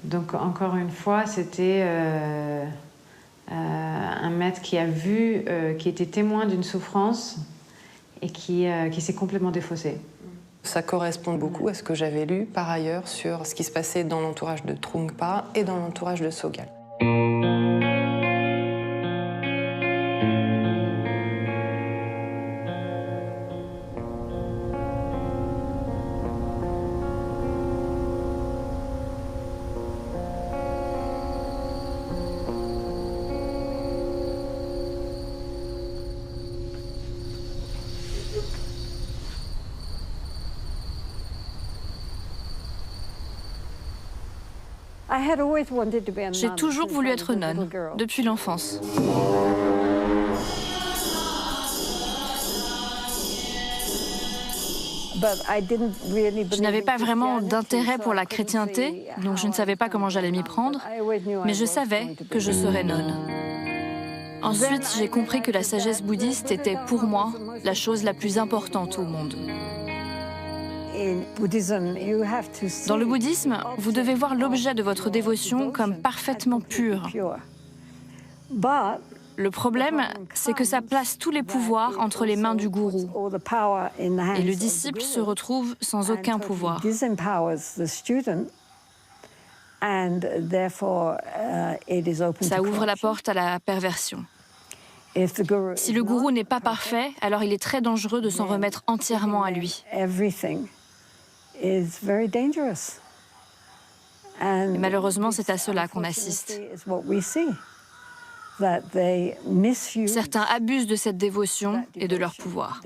Donc encore une fois, c'était un maître qui a vu, qui était témoin d'une souffrance et qui s'est complètement défaussé. Ça correspond beaucoup à ce que j'avais lu par ailleurs sur ce qui se passait dans l'entourage de Trungpa et dans l'entourage de Sogyal. J'ai toujours voulu être nonne, depuis l'enfance. Je n'avais pas vraiment d'intérêt pour la chrétienté, donc je ne savais pas comment j'allais m'y prendre, mais je savais que je serais nonne. Ensuite, j'ai compris que la sagesse bouddhiste était, pour moi, la chose la plus importante au monde. Dans le bouddhisme, vous devez voir l'objet de votre dévotion comme parfaitement pur. Le problème, c'est que ça place tous les pouvoirs entre les mains du gourou. Et le disciple se retrouve sans aucun pouvoir. Ça ouvre la porte à la perversion. Si le gourou n'est pas parfait, alors il est très dangereux de s'en remettre entièrement à lui. Et malheureusement, c'est à cela qu'on assiste. Certains abusent de cette dévotion et de leur pouvoir.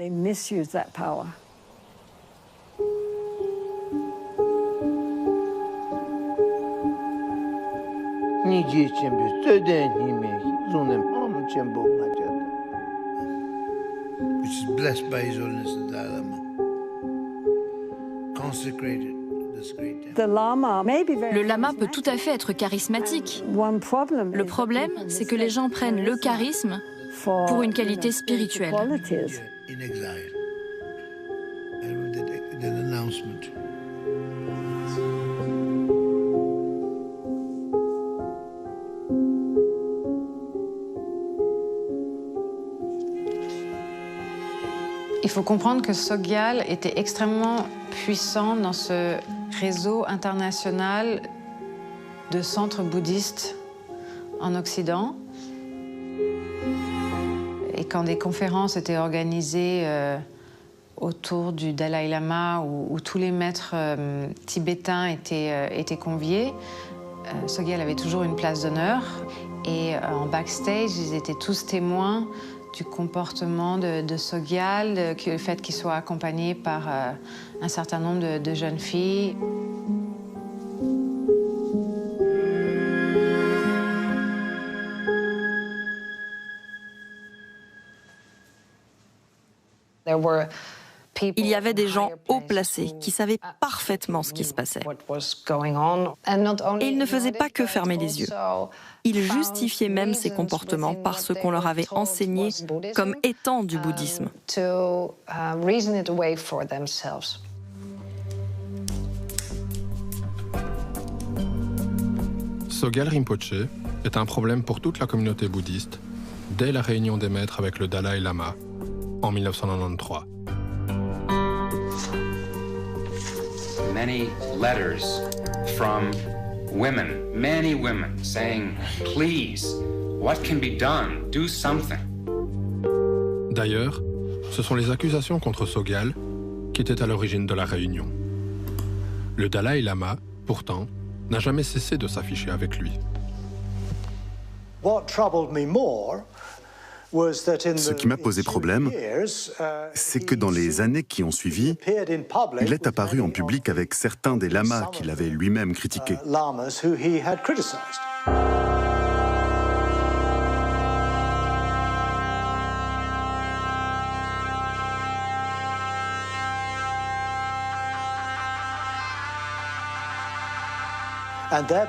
Which is blessed by His Holiness the Dalai Lama, consecrated. Le lama peut tout à fait être charismatique. Le problème, c'est que les gens prennent le charisme pour une qualité spirituelle. Il faut comprendre que Sogyal était extrêmement puissant dans ce réseau international de centres bouddhistes en Occident. Et quand des conférences étaient organisées autour du Dalai Lama, où tous les maîtres tibétains étaient conviés, Sogyal avait toujours une place d'honneur. Et en backstage, ils étaient tous témoins du comportement de Sogyal, le fait qu'il soit accompagné par un certain nombre de jeunes filles. Il y avait des gens haut placés qui savaient parfaitement ce qui se passait. Et ils ne faisaient pas que fermer les yeux. Ils justifiaient même ces comportements par ce qu'on leur avait enseigné comme étant du bouddhisme. Sogyal Rinpoche est un problème pour toute la communauté bouddhiste dès la réunion des maîtres avec le Dalai Lama en 1993. Many letters from women, many women, saying, please, what can be done? Do something. D'ailleurs, ce sont les accusations contre Sogyal qui étaient à l'origine de la réunion. Le Dalai Lama, pourtant, n'a jamais cessé de s'afficher avec lui. Ce qui m'a posé problème, c'est que dans les années qui ont suivi, il est apparu en public avec certains des lamas qu'il avait lui-même critiqués.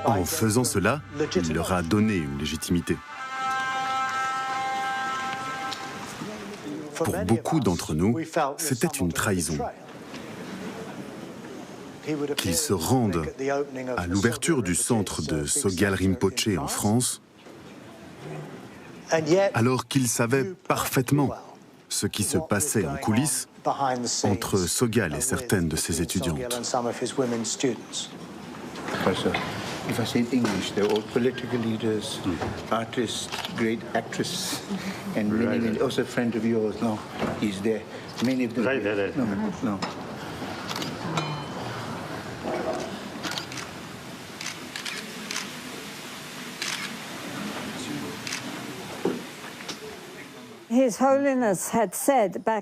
En faisant cela, il leur a donné une légitimité. Pour beaucoup d'entre nous, c'était une trahison. Qu'ils se rendent à l'ouverture du centre de Sogyal Rinpoche en France, alors qu'ils savaient parfaitement ce qui se passait en coulisses entre Sogyal et certaines de ses étudiantes. If I say in English, they're all political leaders, artists, great actress, and many, also a friend of yours. No, he's there. Many of them. Right there. No.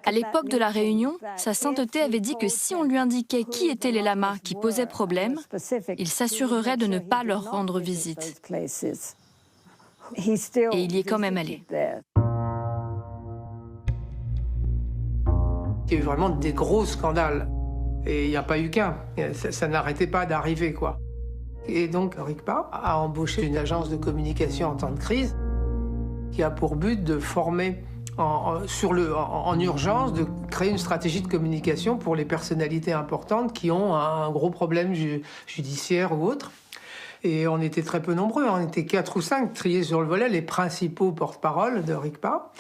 À l'époque de la réunion, Sa Sainteté avait dit que si on lui indiquait qui étaient les lamas qui posaient problème, il s'assurerait de ne pas leur rendre visite. Et il y est quand même allé. Il y a eu vraiment des gros scandales. Et il n'y a pas eu qu'un. Ça n'arrêtait pas d'arriver, quoi. Et donc, RICPA a embauché une agence de communication en temps de crise qui a pour but de former en urgence, de créer une stratégie de communication pour les personnalités importantes qui ont un gros problème judiciaire ou autre. Et on était très peu nombreux, on était 4 ou 5 triés sur le volet, les principaux porte-parole de RICPA.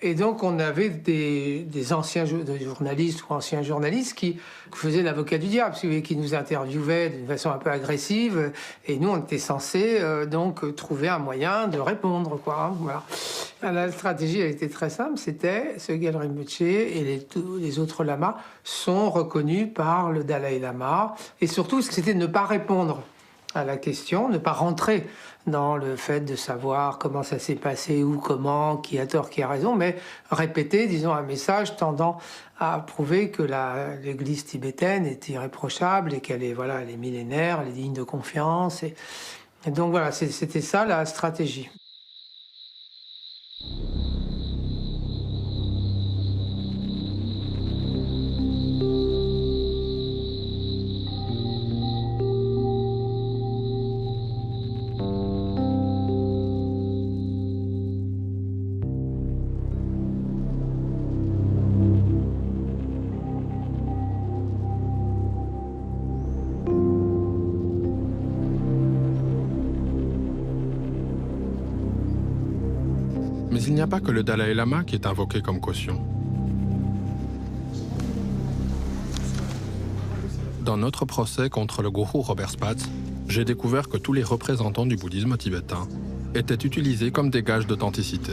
Et donc on avait des anciens journalistes ou anciens journalistes qui faisaient l'avocat du diable, qui nous interviewaient d'une façon un peu agressive. Et nous, on était censés donc trouver un moyen de répondre, quoi. Hein, voilà. La stratégie, elle était très simple, c'était Sogyal Rinpoche et les autres lamas sont reconnus par le Dalai Lama. Et surtout, c'était de ne pas répondre à la question, ne pas rentrer dans le fait de savoir comment ça s'est passé, où, comment, qui a tort, qui a raison, mais répéter, disons, un message tendant à prouver que l'Église tibétaine est irréprochable et qu'elle est, voilà, elle est millénaire, elle est digne de confiance. Et donc voilà, c'était ça la stratégie. il n'y a pas que le Dalai Lama qui est invoqué comme caution. Dans notre procès contre le gourou Robert Spatz, j'ai découvert que tous les représentants du bouddhisme tibétain étaient utilisés comme des gages d'authenticité.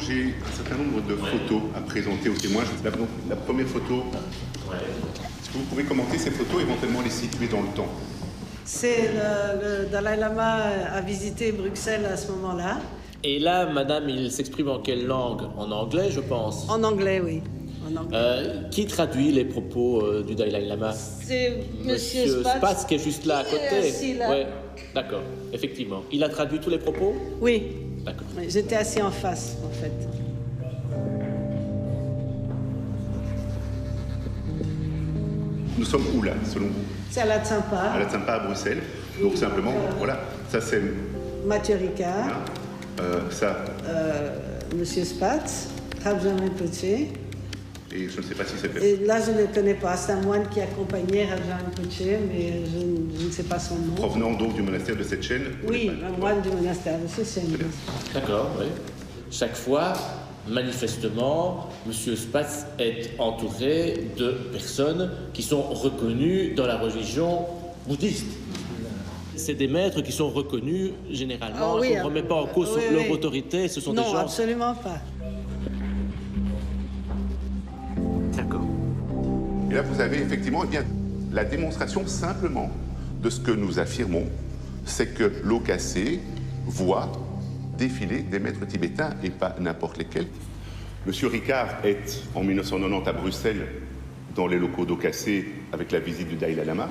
J'ai un certain nombre de photos à présenter aux témoins. La première photo, est-ce que vous pouvez commenter ces photos, éventuellement les situer dans le temps? C'est le Dalai Lama a visité Bruxelles à ce moment-là. Et là, madame, il s'exprime en quelle langue? En anglais, je pense. En anglais, oui. En anglais. Qui traduit les propos du Dalai Lama? C'est Monsieur Spatz qui est juste là à côté. Là. Oui, d'accord, effectivement. Il a traduit tous les propos? Oui. D'accord. J'étais assis en face, en fait. Nous sommes où, là, selon vous? C'est à la Tsampa. À la Tsampa, à Bruxelles. Donc, simplement, voilà, ça c'est... Mathieu Ricard. Ça. Monsieur Spatz, Rabjan Rinpoche. Et je ne sais pas si c'est... Et là, je ne le connais pas. C'est un moine qui accompagnait Rabjan Rinpoche, mais je ne sais pas son nom. Provenant donc du monastère de Setchen? Oui, un moine du monastère de Setchen. D'accord, oui. Chaque fois, manifestement, M. Spatz est entouré de personnes qui sont reconnues dans la religion bouddhiste. C'est des maîtres qui sont reconnus généralement. Oui, on ne remet pas en cause leur autorité. Ce sont des gens... Non, absolument pas. D'accord. Et là, vous avez effectivement la démonstration simplement de ce que nous affirmons, c'est que l'OKC voit défiler des maîtres tibétains et pas n'importe lesquels. Monsieur Ricard est en 1990 à Bruxelles dans les locaux d'OKC avec la visite du Dalai Lama.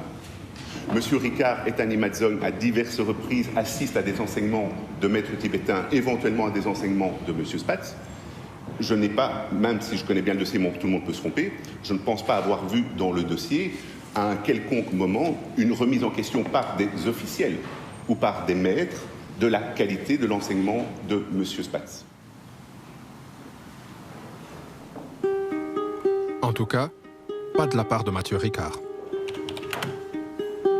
Monsieur Ricard est à Nimadzong à diverses reprises, assiste à des enseignements de maîtres tibétains, éventuellement à des enseignements de Monsieur Spatz. Je n'ai pas, même si je connais bien le dossier, tout le monde peut se tromper, je ne pense pas avoir vu dans le dossier à un quelconque moment une remise en question par des officiels ou par des maîtres de la qualité de l'enseignement de M. Spatz. En tout cas, pas de la part de Mathieu Ricard.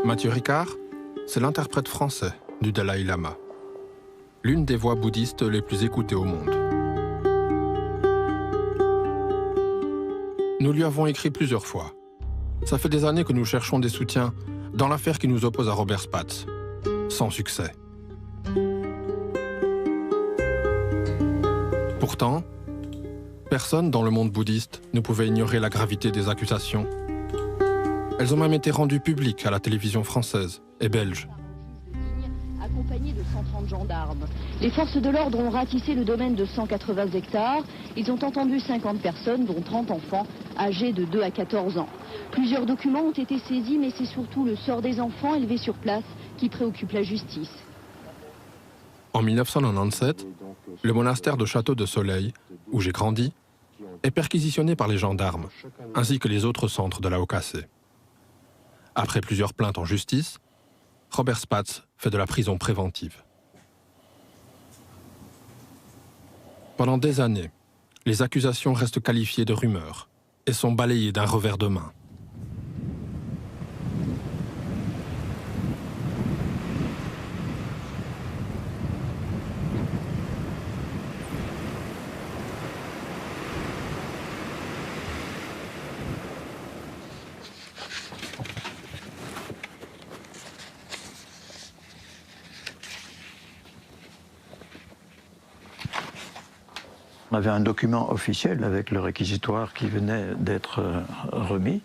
Mathieu Ricard, c'est l'interprète français du Dalai Lama, l'une des voix bouddhistes les plus écoutées au monde. Nous lui avons écrit plusieurs fois. Ça fait des années que nous cherchons des soutiens dans l'affaire qui nous oppose à Robert Spatz, sans succès. Pourtant, personne dans le monde bouddhiste ne pouvait ignorer la gravité des accusations. Elles ont même été rendues publiques à la télévision française et belge. Accompagnés de 130 gendarmes. Les forces de l'ordre ont ratissé le domaine de 180 hectares. Ils ont entendu 50 personnes, dont 30 enfants, âgés de 2 à 14 ans. Plusieurs documents ont été saisis, mais c'est surtout le sort des enfants élevés sur place qui préoccupe la justice. En 1997, le monastère de Château de Soleil, où j'ai grandi, est perquisitionné par les gendarmes, ainsi que les autres centres de la OKC. Après plusieurs plaintes en justice, Robert Spatz fait de la prison préventive. Pendant des années, les accusations restent qualifiées de rumeurs et sont balayées d'un revers de main. On avait un document officiel avec le réquisitoire qui venait d'être remis,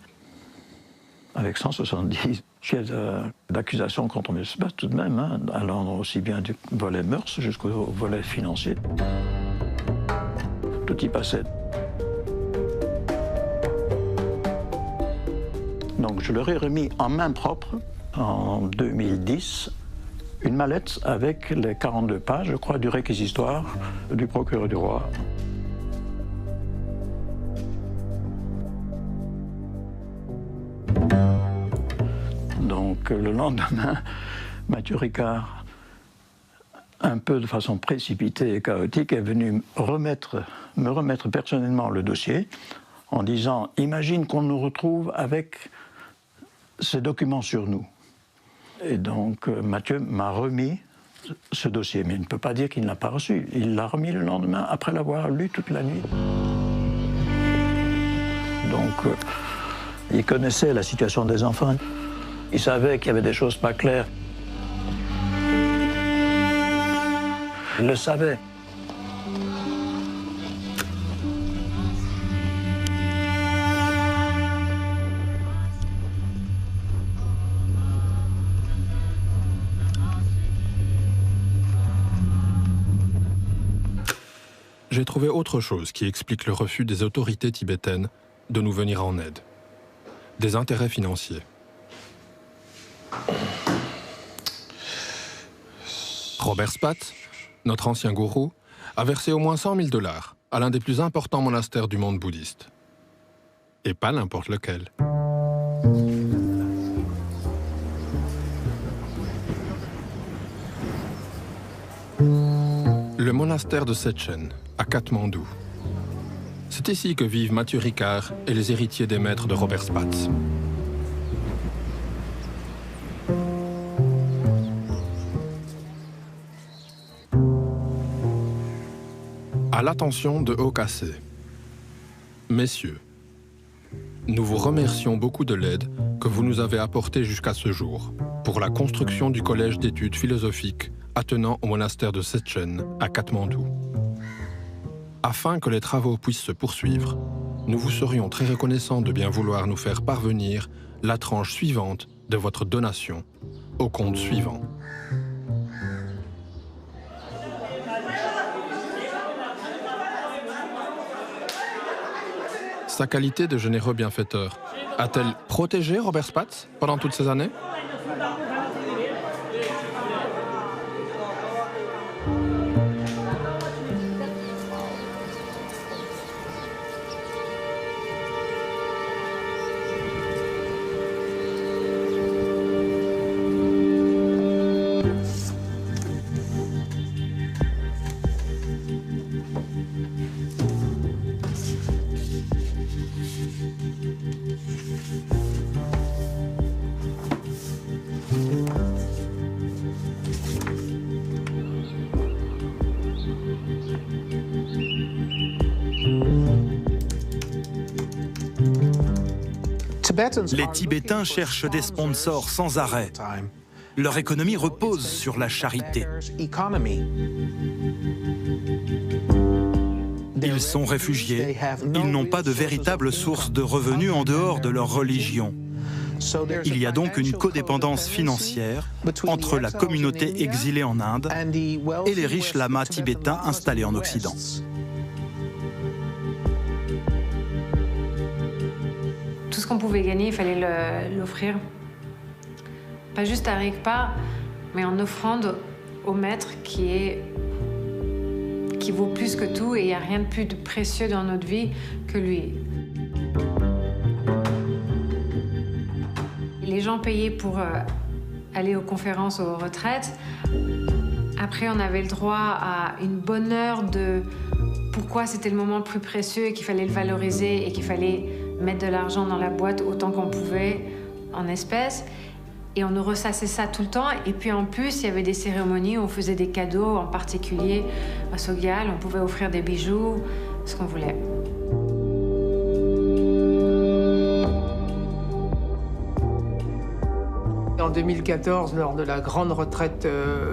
avec 170 chefs d'accusation contre M. Spatz tout de même, hein, allant aussi bien du volet mœurs jusqu'au volet financier. Tout y passait. Donc je leur ai remis en main propre, en 2010, une mallette avec les 42 pages, je crois, du réquisitoire du procureur du roi. Donc, donc le lendemain, Mathieu Ricard, un peu de façon précipitée et chaotique, est venu me remettre personnellement le dossier en disant « Imagine qu'on nous retrouve avec ces documents sur nous ». Et donc Mathieu m'a remis ce dossier, mais il ne peut pas dire qu'il ne l'a pas reçu. Il l'a remis le lendemain, après l'avoir lu toute la nuit. Donc il connaissait la situation des enfants. Il savait qu'il y avait des choses pas claires. Il le savait. J'ai trouvé autre chose qui explique le refus des autorités tibétaines de nous venir en aide. Des intérêts financiers. Robert Spatz, notre ancien gourou, a versé au moins 100 000 $ à l'un des plus importants monastères du monde bouddhiste. Et pas n'importe lequel. Le monastère de Setchen, à Katmandou. C'est ici que vivent Mathieu Ricard et les héritiers des maîtres de Robert Spatz. À l'attention de Haut Cassé. Messieurs, nous vous remercions beaucoup de l'aide que vous nous avez apportée jusqu'à ce jour pour la construction du collège d'études philosophiques attenant au monastère de Setchen à Katmandou. Afin que les travaux puissent se poursuivre, nous vous serions très reconnaissants de bien vouloir nous faire parvenir la tranche suivante de votre donation au compte suivant. Sa qualité de généreux bienfaiteur a-t-elle protégé Robert Spatz pendant toutes ces années ? Les Tibétains cherchent des sponsors sans arrêt. Leur économie repose sur la charité. Ils sont réfugiés. Ils n'ont pas de véritable source de revenus en dehors de leur religion. Il y a donc une codépendance financière entre la communauté exilée en Inde et les riches lamas tibétains installés en Occident. Tout ce qu'on pouvait gagner, il fallait l'offrir. Pas juste à Rigpa, mais en offrande au maître qui vaut plus que tout, et il n'y a rien de plus précieux dans notre vie que lui. Les gens payaient pour aller aux conférences, aux retraites. Après, on avait le droit à une bonne heure de pourquoi c'était le moment le plus précieux et qu'il fallait le valoriser et qu'il fallait mettre de l'argent dans la boîte autant qu'on pouvait en espèces. Et on nous ressassait ça tout le temps. Et puis en plus, il y avait des cérémonies où on faisait des cadeaux, en particulier à Sogyal, on pouvait offrir des bijoux, ce qu'on voulait. En 2014, lors de la grande retraite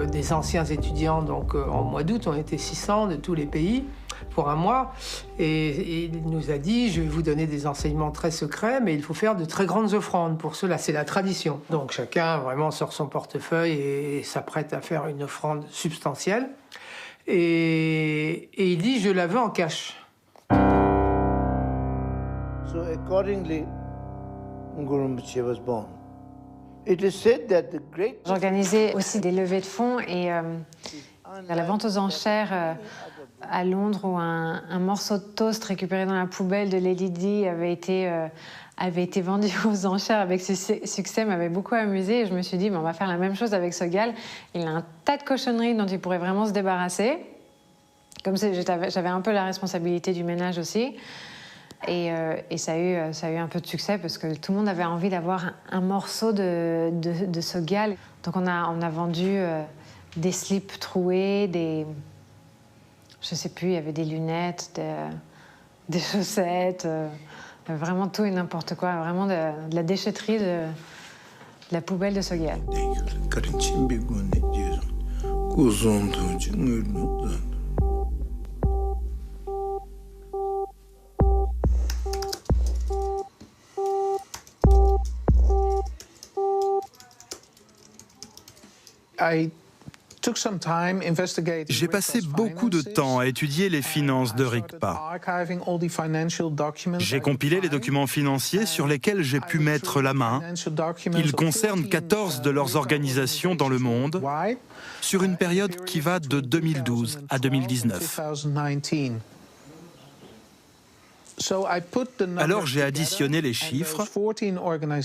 des anciens étudiants, donc en mois d'août, on était 600 de tous les pays pour un mois. Et il nous a dit, je vais vous donner des enseignements très secrets, mais il faut faire de très grandes offrandes. Pour cela, c'est la tradition. Donc chacun vraiment sort son portefeuille et s'apprête à faire une offrande substantielle. Et il dit, je la veux en cash. So accordingly, Guru Rinpoche was born. J'organisais aussi des levées de fonds et à la vente aux enchères à Londres où un morceau de toast récupéré dans la poubelle de Lady Di avait été avait été vendu aux enchères avec succès m'avait beaucoup amusée. Et je me suis dit, on va faire la même chose avec Sogyal. Il a un tas de cochonneries dont il pourrait vraiment se débarrasser. Comme j'avais un peu la responsabilité du ménage aussi. Et ça a eu un peu de succès parce que tout le monde avait envie d'avoir un morceau de Sogyal. Donc on a vendu des slips troués, je sais plus, il y avait des lunettes, des chaussettes, vraiment tout et n'importe quoi, vraiment de la déchetterie de la poubelle de Sogyal. J'ai passé beaucoup de temps à étudier les finances de RICPA. J'ai compilé les documents financiers sur lesquels j'ai pu mettre la main. Ils concernent 14 de leurs organisations dans le monde, sur une période qui va de 2012 à 2019. Alors j'ai additionné les chiffres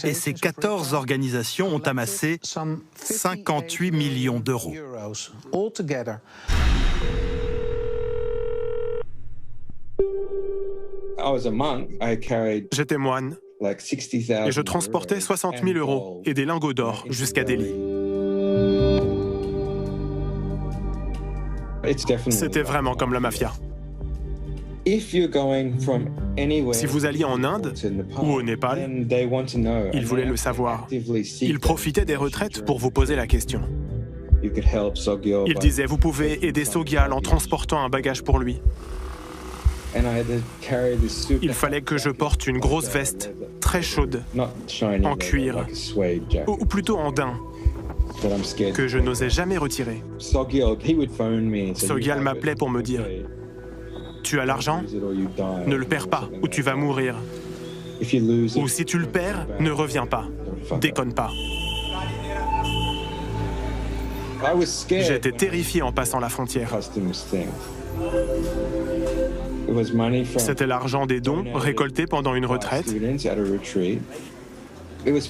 et ces 14 organisations ont amassé 58 millions d'euros. J'étais moine et je transportais 60 000 euros et des lingots d'or jusqu'à Delhi. C'était vraiment comme la mafia. Si vous alliez en Inde ou au Népal, ils voulaient le savoir. Ils profitaient des retraites pour vous poser la question. Ils disaient, vous pouvez aider Sogyal en transportant un bagage pour lui. Il fallait que je porte une grosse veste, très chaude, en cuir, ou plutôt en daim, que je n'osais jamais retirer. Sogyal m'appelait pour me dire, tu as l'argent? Ne le perds pas ou tu vas mourir. Ou si tu le perds, ne reviens pas. Déconne pas. J'étais terrifié en passant la frontière. C'était l'argent des dons récoltés pendant une retraite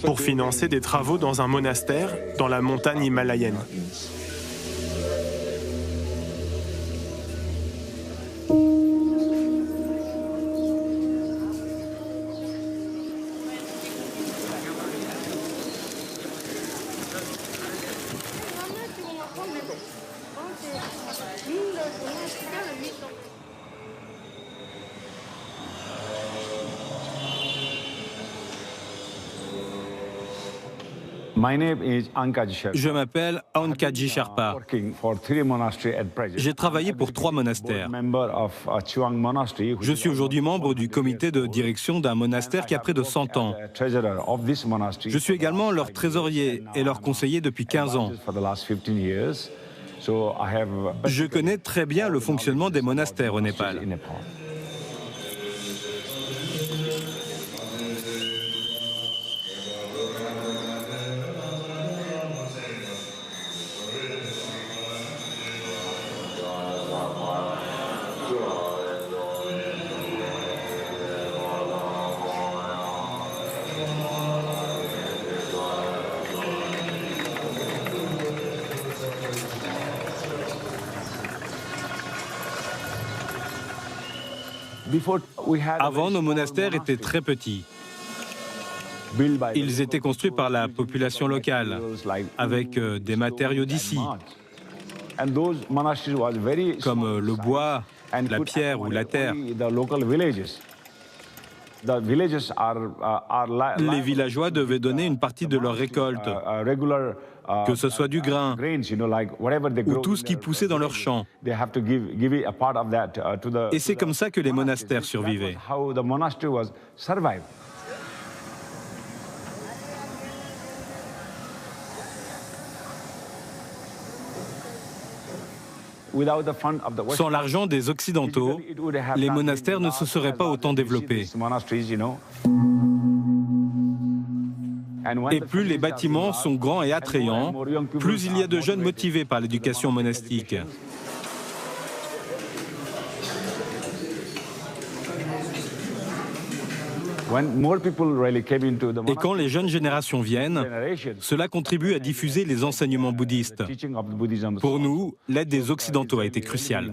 pour financer des travaux dans un monastère dans la montagne himalayenne. Je m'appelle Ankhaji Sherpa. J'ai travaillé pour 3 monastères. Je suis aujourd'hui membre du comité de direction d'un monastère qui a près de 100 ans. Je suis également leur trésorier et leur conseiller depuis 15 ans. Je connais très bien le fonctionnement des monastères au Népal. Avant, nos monastères étaient très petits. Ils étaient construits par la population locale, avec des matériaux d'ici, comme le bois, la pierre ou la terre. Les villageois devaient donner une partie de leur récolte, que ce soit du grain ou tout ce qui poussait dans leurs champs. Et c'est comme ça que les monastères survivaient. Sans l'argent des Occidentaux, les monastères ne se seraient pas autant développés. Et plus les bâtiments sont grands et attrayants, plus il y a de jeunes motivés par l'éducation monastique. Et quand les jeunes générations viennent, cela contribue à diffuser les enseignements bouddhistes. Pour nous, l'aide des Occidentaux a été cruciale.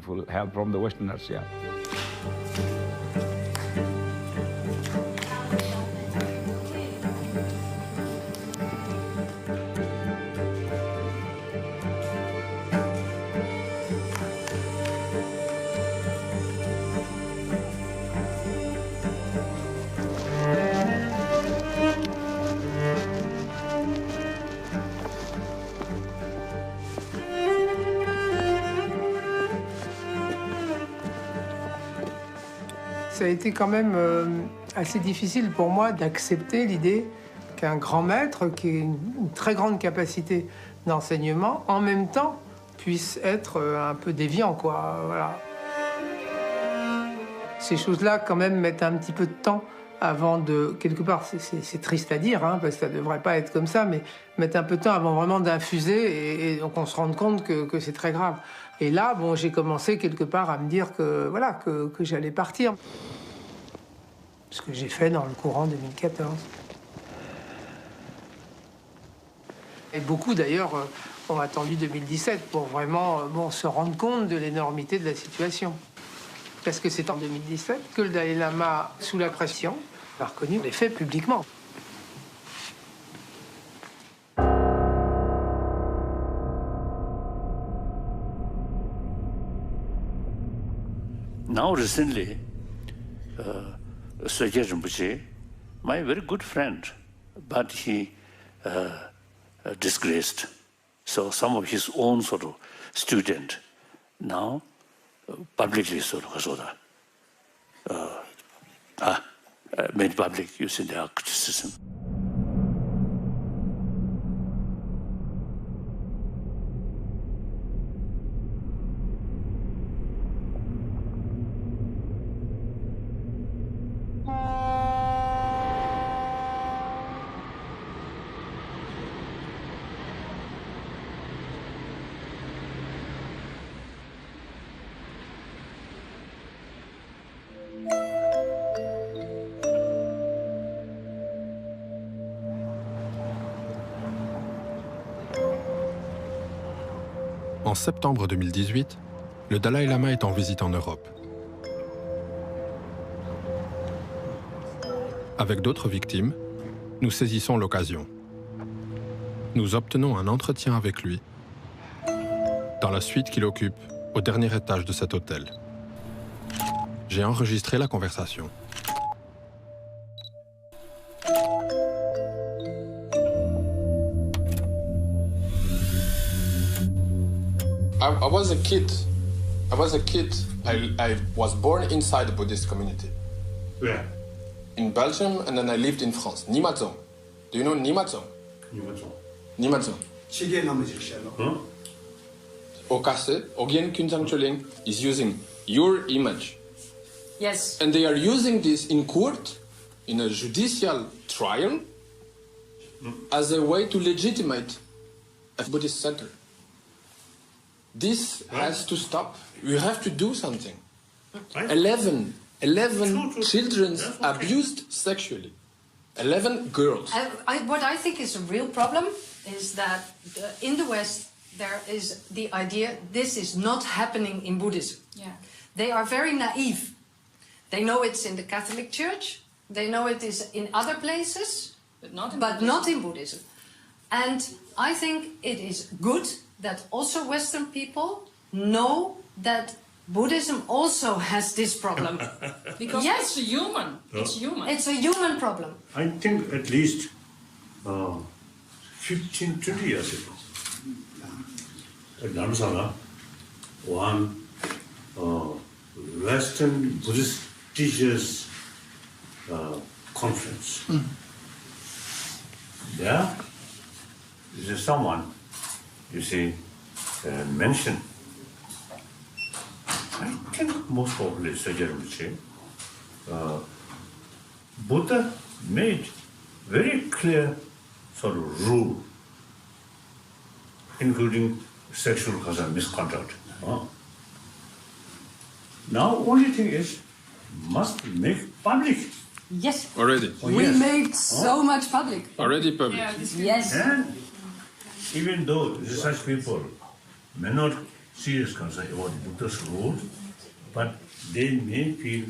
Ça a été quand même assez difficile pour moi d'accepter l'idée qu'un grand maître, qui a une très grande capacité d'enseignement, en même temps puisse être un peu déviant, quoi. Voilà. Ces choses-là, quand même, mettent un petit peu de temps avant de... Quelque part, c'est triste à dire, hein, parce que ça ne devrait pas être comme ça, mais mettre un peu de temps avant vraiment d'infuser, et donc on se rend compte que c'est très grave. Et là, bon, j'ai commencé quelque part à me dire que, voilà, que j'allais partir. Ce que j'ai fait dans le courant 2014. Et beaucoup, d'ailleurs, ont attendu 2017 pour vraiment se rendre compte de l'énormité de la situation. Parce que c'est en 2017 que le Dalai Lama, sous la pression, a reconnu les faits publiquement. Now recently, Sojia Rinpoche, my very good friend, but he disgraced. So some of his own sort of student now publicly sort of made public using their criticism. En septembre 2018, le Dalai Lama est en visite en Europe. Avec d'autres victimes, nous saisissons l'occasion. Nous obtenons un entretien avec lui dans la suite qu'il occupe au dernier étage de cet hôtel. J'ai enregistré la conversation. I was a kid. I was born inside the Buddhist community. Where? In Belgium, and then I lived in France. Nimadzong. Do you know Nimadzong? Nimadzong. Okase, Ogyen Kunjang Choling, is using your image. Yes. And they are using this in court, in a judicial trial, as a way to legitimate a Buddhist center. This has to stop. We have to do something. 11 children abused sexually. 11 girls. What I think is a real problem is that in the West there is the idea this is not happening in Buddhism. Yeah. They are very naive. They know it's in the Catholic Church. They know it is in other places, but not in Buddhism. And I think it is good that also Western people know that Buddhism also has this problem. Because yes, it's human. It's human. It's a human problem. I think at least 15, 20 years ago, at Dharamsala, one Western Buddhist teachers conference. There is someone, you see, mentioned. I think most probably Sojia Rinpoche. Buddha made very clear sort of rule, including sexual misconduct. Now, only thing is, must make public Yes. Already. We made so much public. Already public. Yes. And even though such people may not serious concern about the doctor's role, but they may feel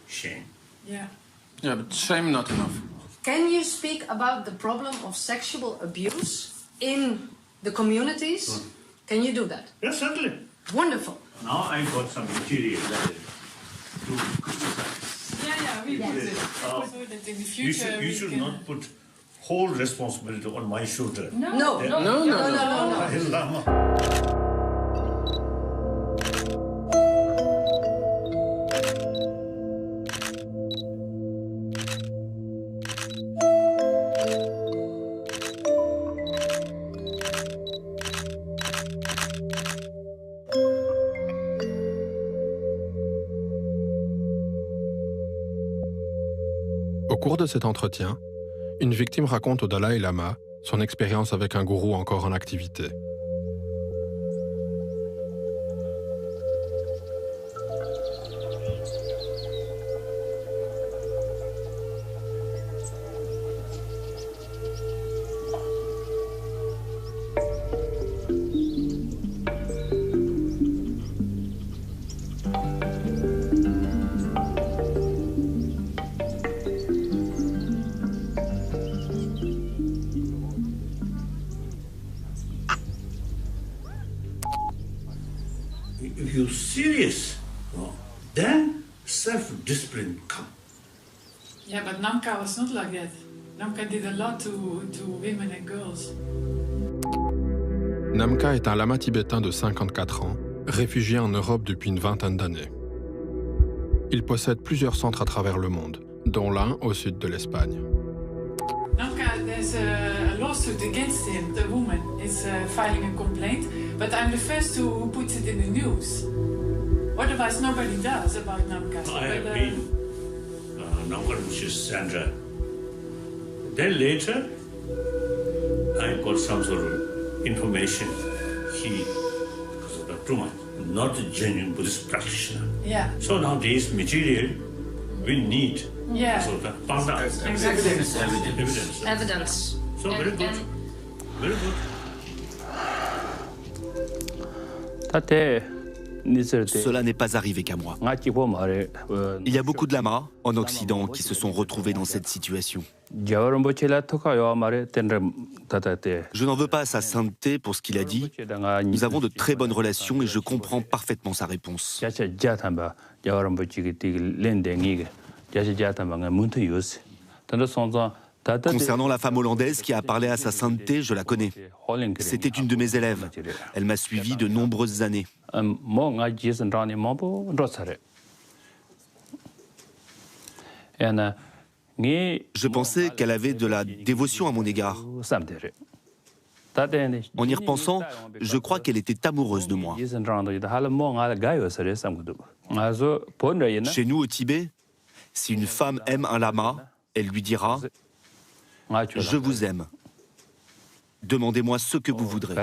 shame. Yeah. Yeah, but shame not enough. Can you speak about the problem of sexual abuse in the communities? Can you do that? Yes, certainly. Wonderful. Now I got some material to criticize. We put it. So that in the future you should not put whole responsibility on my shoulder. No. Au cours de cet entretien, une victime raconte au Dalai Lama son expérience avec un gourou encore en activité. If you're serious, then self-discipline comes. Yeah, but Namka was not like that. Namka did a lot to women and girls. Namka est un lama tibétain de 54 ans, réfugié en Europe depuis une vingtaine d'années. Il possède plusieurs centres à travers le monde, dont l'un au sud de l'Espagne. Namka, there's a lawsuit against him. The woman is filing a complaint, but I'm the first who puts it in the news. Otherwise, nobody does about Namka. I have been Namka Mrs. Sandra. Then later, I got some sort of information. He was a Dr. not a genuine Buddhist practitioner. Yeah. So now this material we need. Yeah. So that Evidence. So very good. Very good. Cela n'est pas arrivé qu'à moi. Il y a beaucoup de lamas en Occident qui se sont retrouvés dans cette situation. Je n'en veux pas à sa sainteté pour ce qu'il a dit. Nous avons de très bonnes relations et je comprends parfaitement sa réponse. Concernant la femme hollandaise qui a parlé à sa sainteté, je la connais. C'était une de mes élèves. Elle m'a suivi de nombreuses années. Je pensais qu'elle avait de la dévotion à mon égard. En y repensant, je crois qu'elle était amoureuse de moi. Chez nous, au Tibet, si une femme aime un lama, elle lui dira « Je vous aime. Demandez-moi ce que vous voudrez. »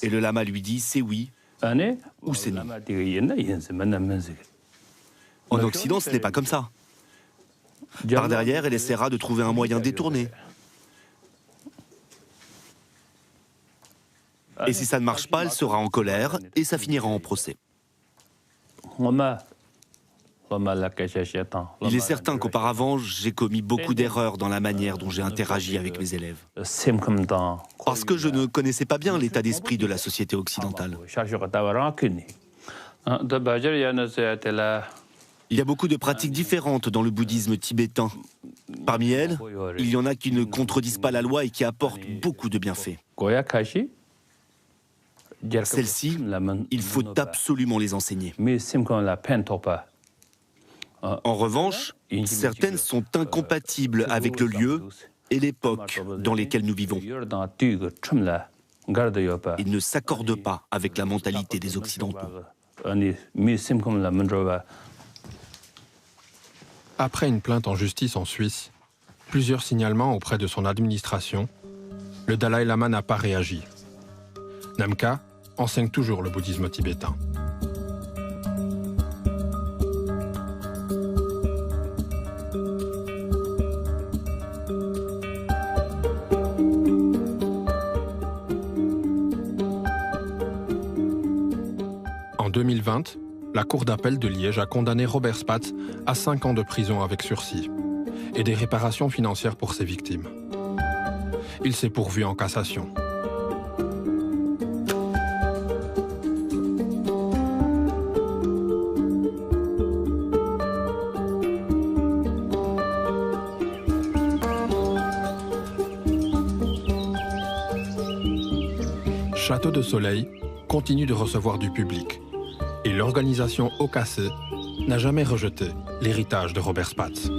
Et le lama lui dit « C'est oui » ou « C'est non ». En Occident, ce n'est pas comme ça. Par derrière, elle essaiera de trouver un moyen détourné. Et si ça ne marche pas, elle sera en colère et ça finira en procès. Il est certain qu'auparavant, j'ai commis beaucoup d'erreurs dans la manière dont j'ai interagi avec mes élèves. Parce que je ne connaissais pas bien l'état d'esprit de la société occidentale. Il y a beaucoup de pratiques différentes dans le bouddhisme tibétain. Parmi elles, il y en a qui ne contredisent pas la loi et qui apportent beaucoup de bienfaits. Celles-ci, il faut absolument les enseigner. En revanche, certaines sont incompatibles avec le lieu et l'époque dans lesquelles nous vivons. Ils ne s'accordent pas avec la mentalité des Occidentaux. Après une plainte en justice en Suisse, plusieurs signalements auprès de son administration, le Dalai Lama n'a pas réagi. Namka enseigne toujours le bouddhisme tibétain. 2020, la Cour d'appel de Liège a condamné Robert Spatz à 5 ans de prison avec sursis et des réparations financières pour ses victimes. Il s'est pourvu en cassation. Château de Soleil continue de recevoir du public et l'organisation Au Cassé n'a jamais rejeté l'héritage de Robert Spatz.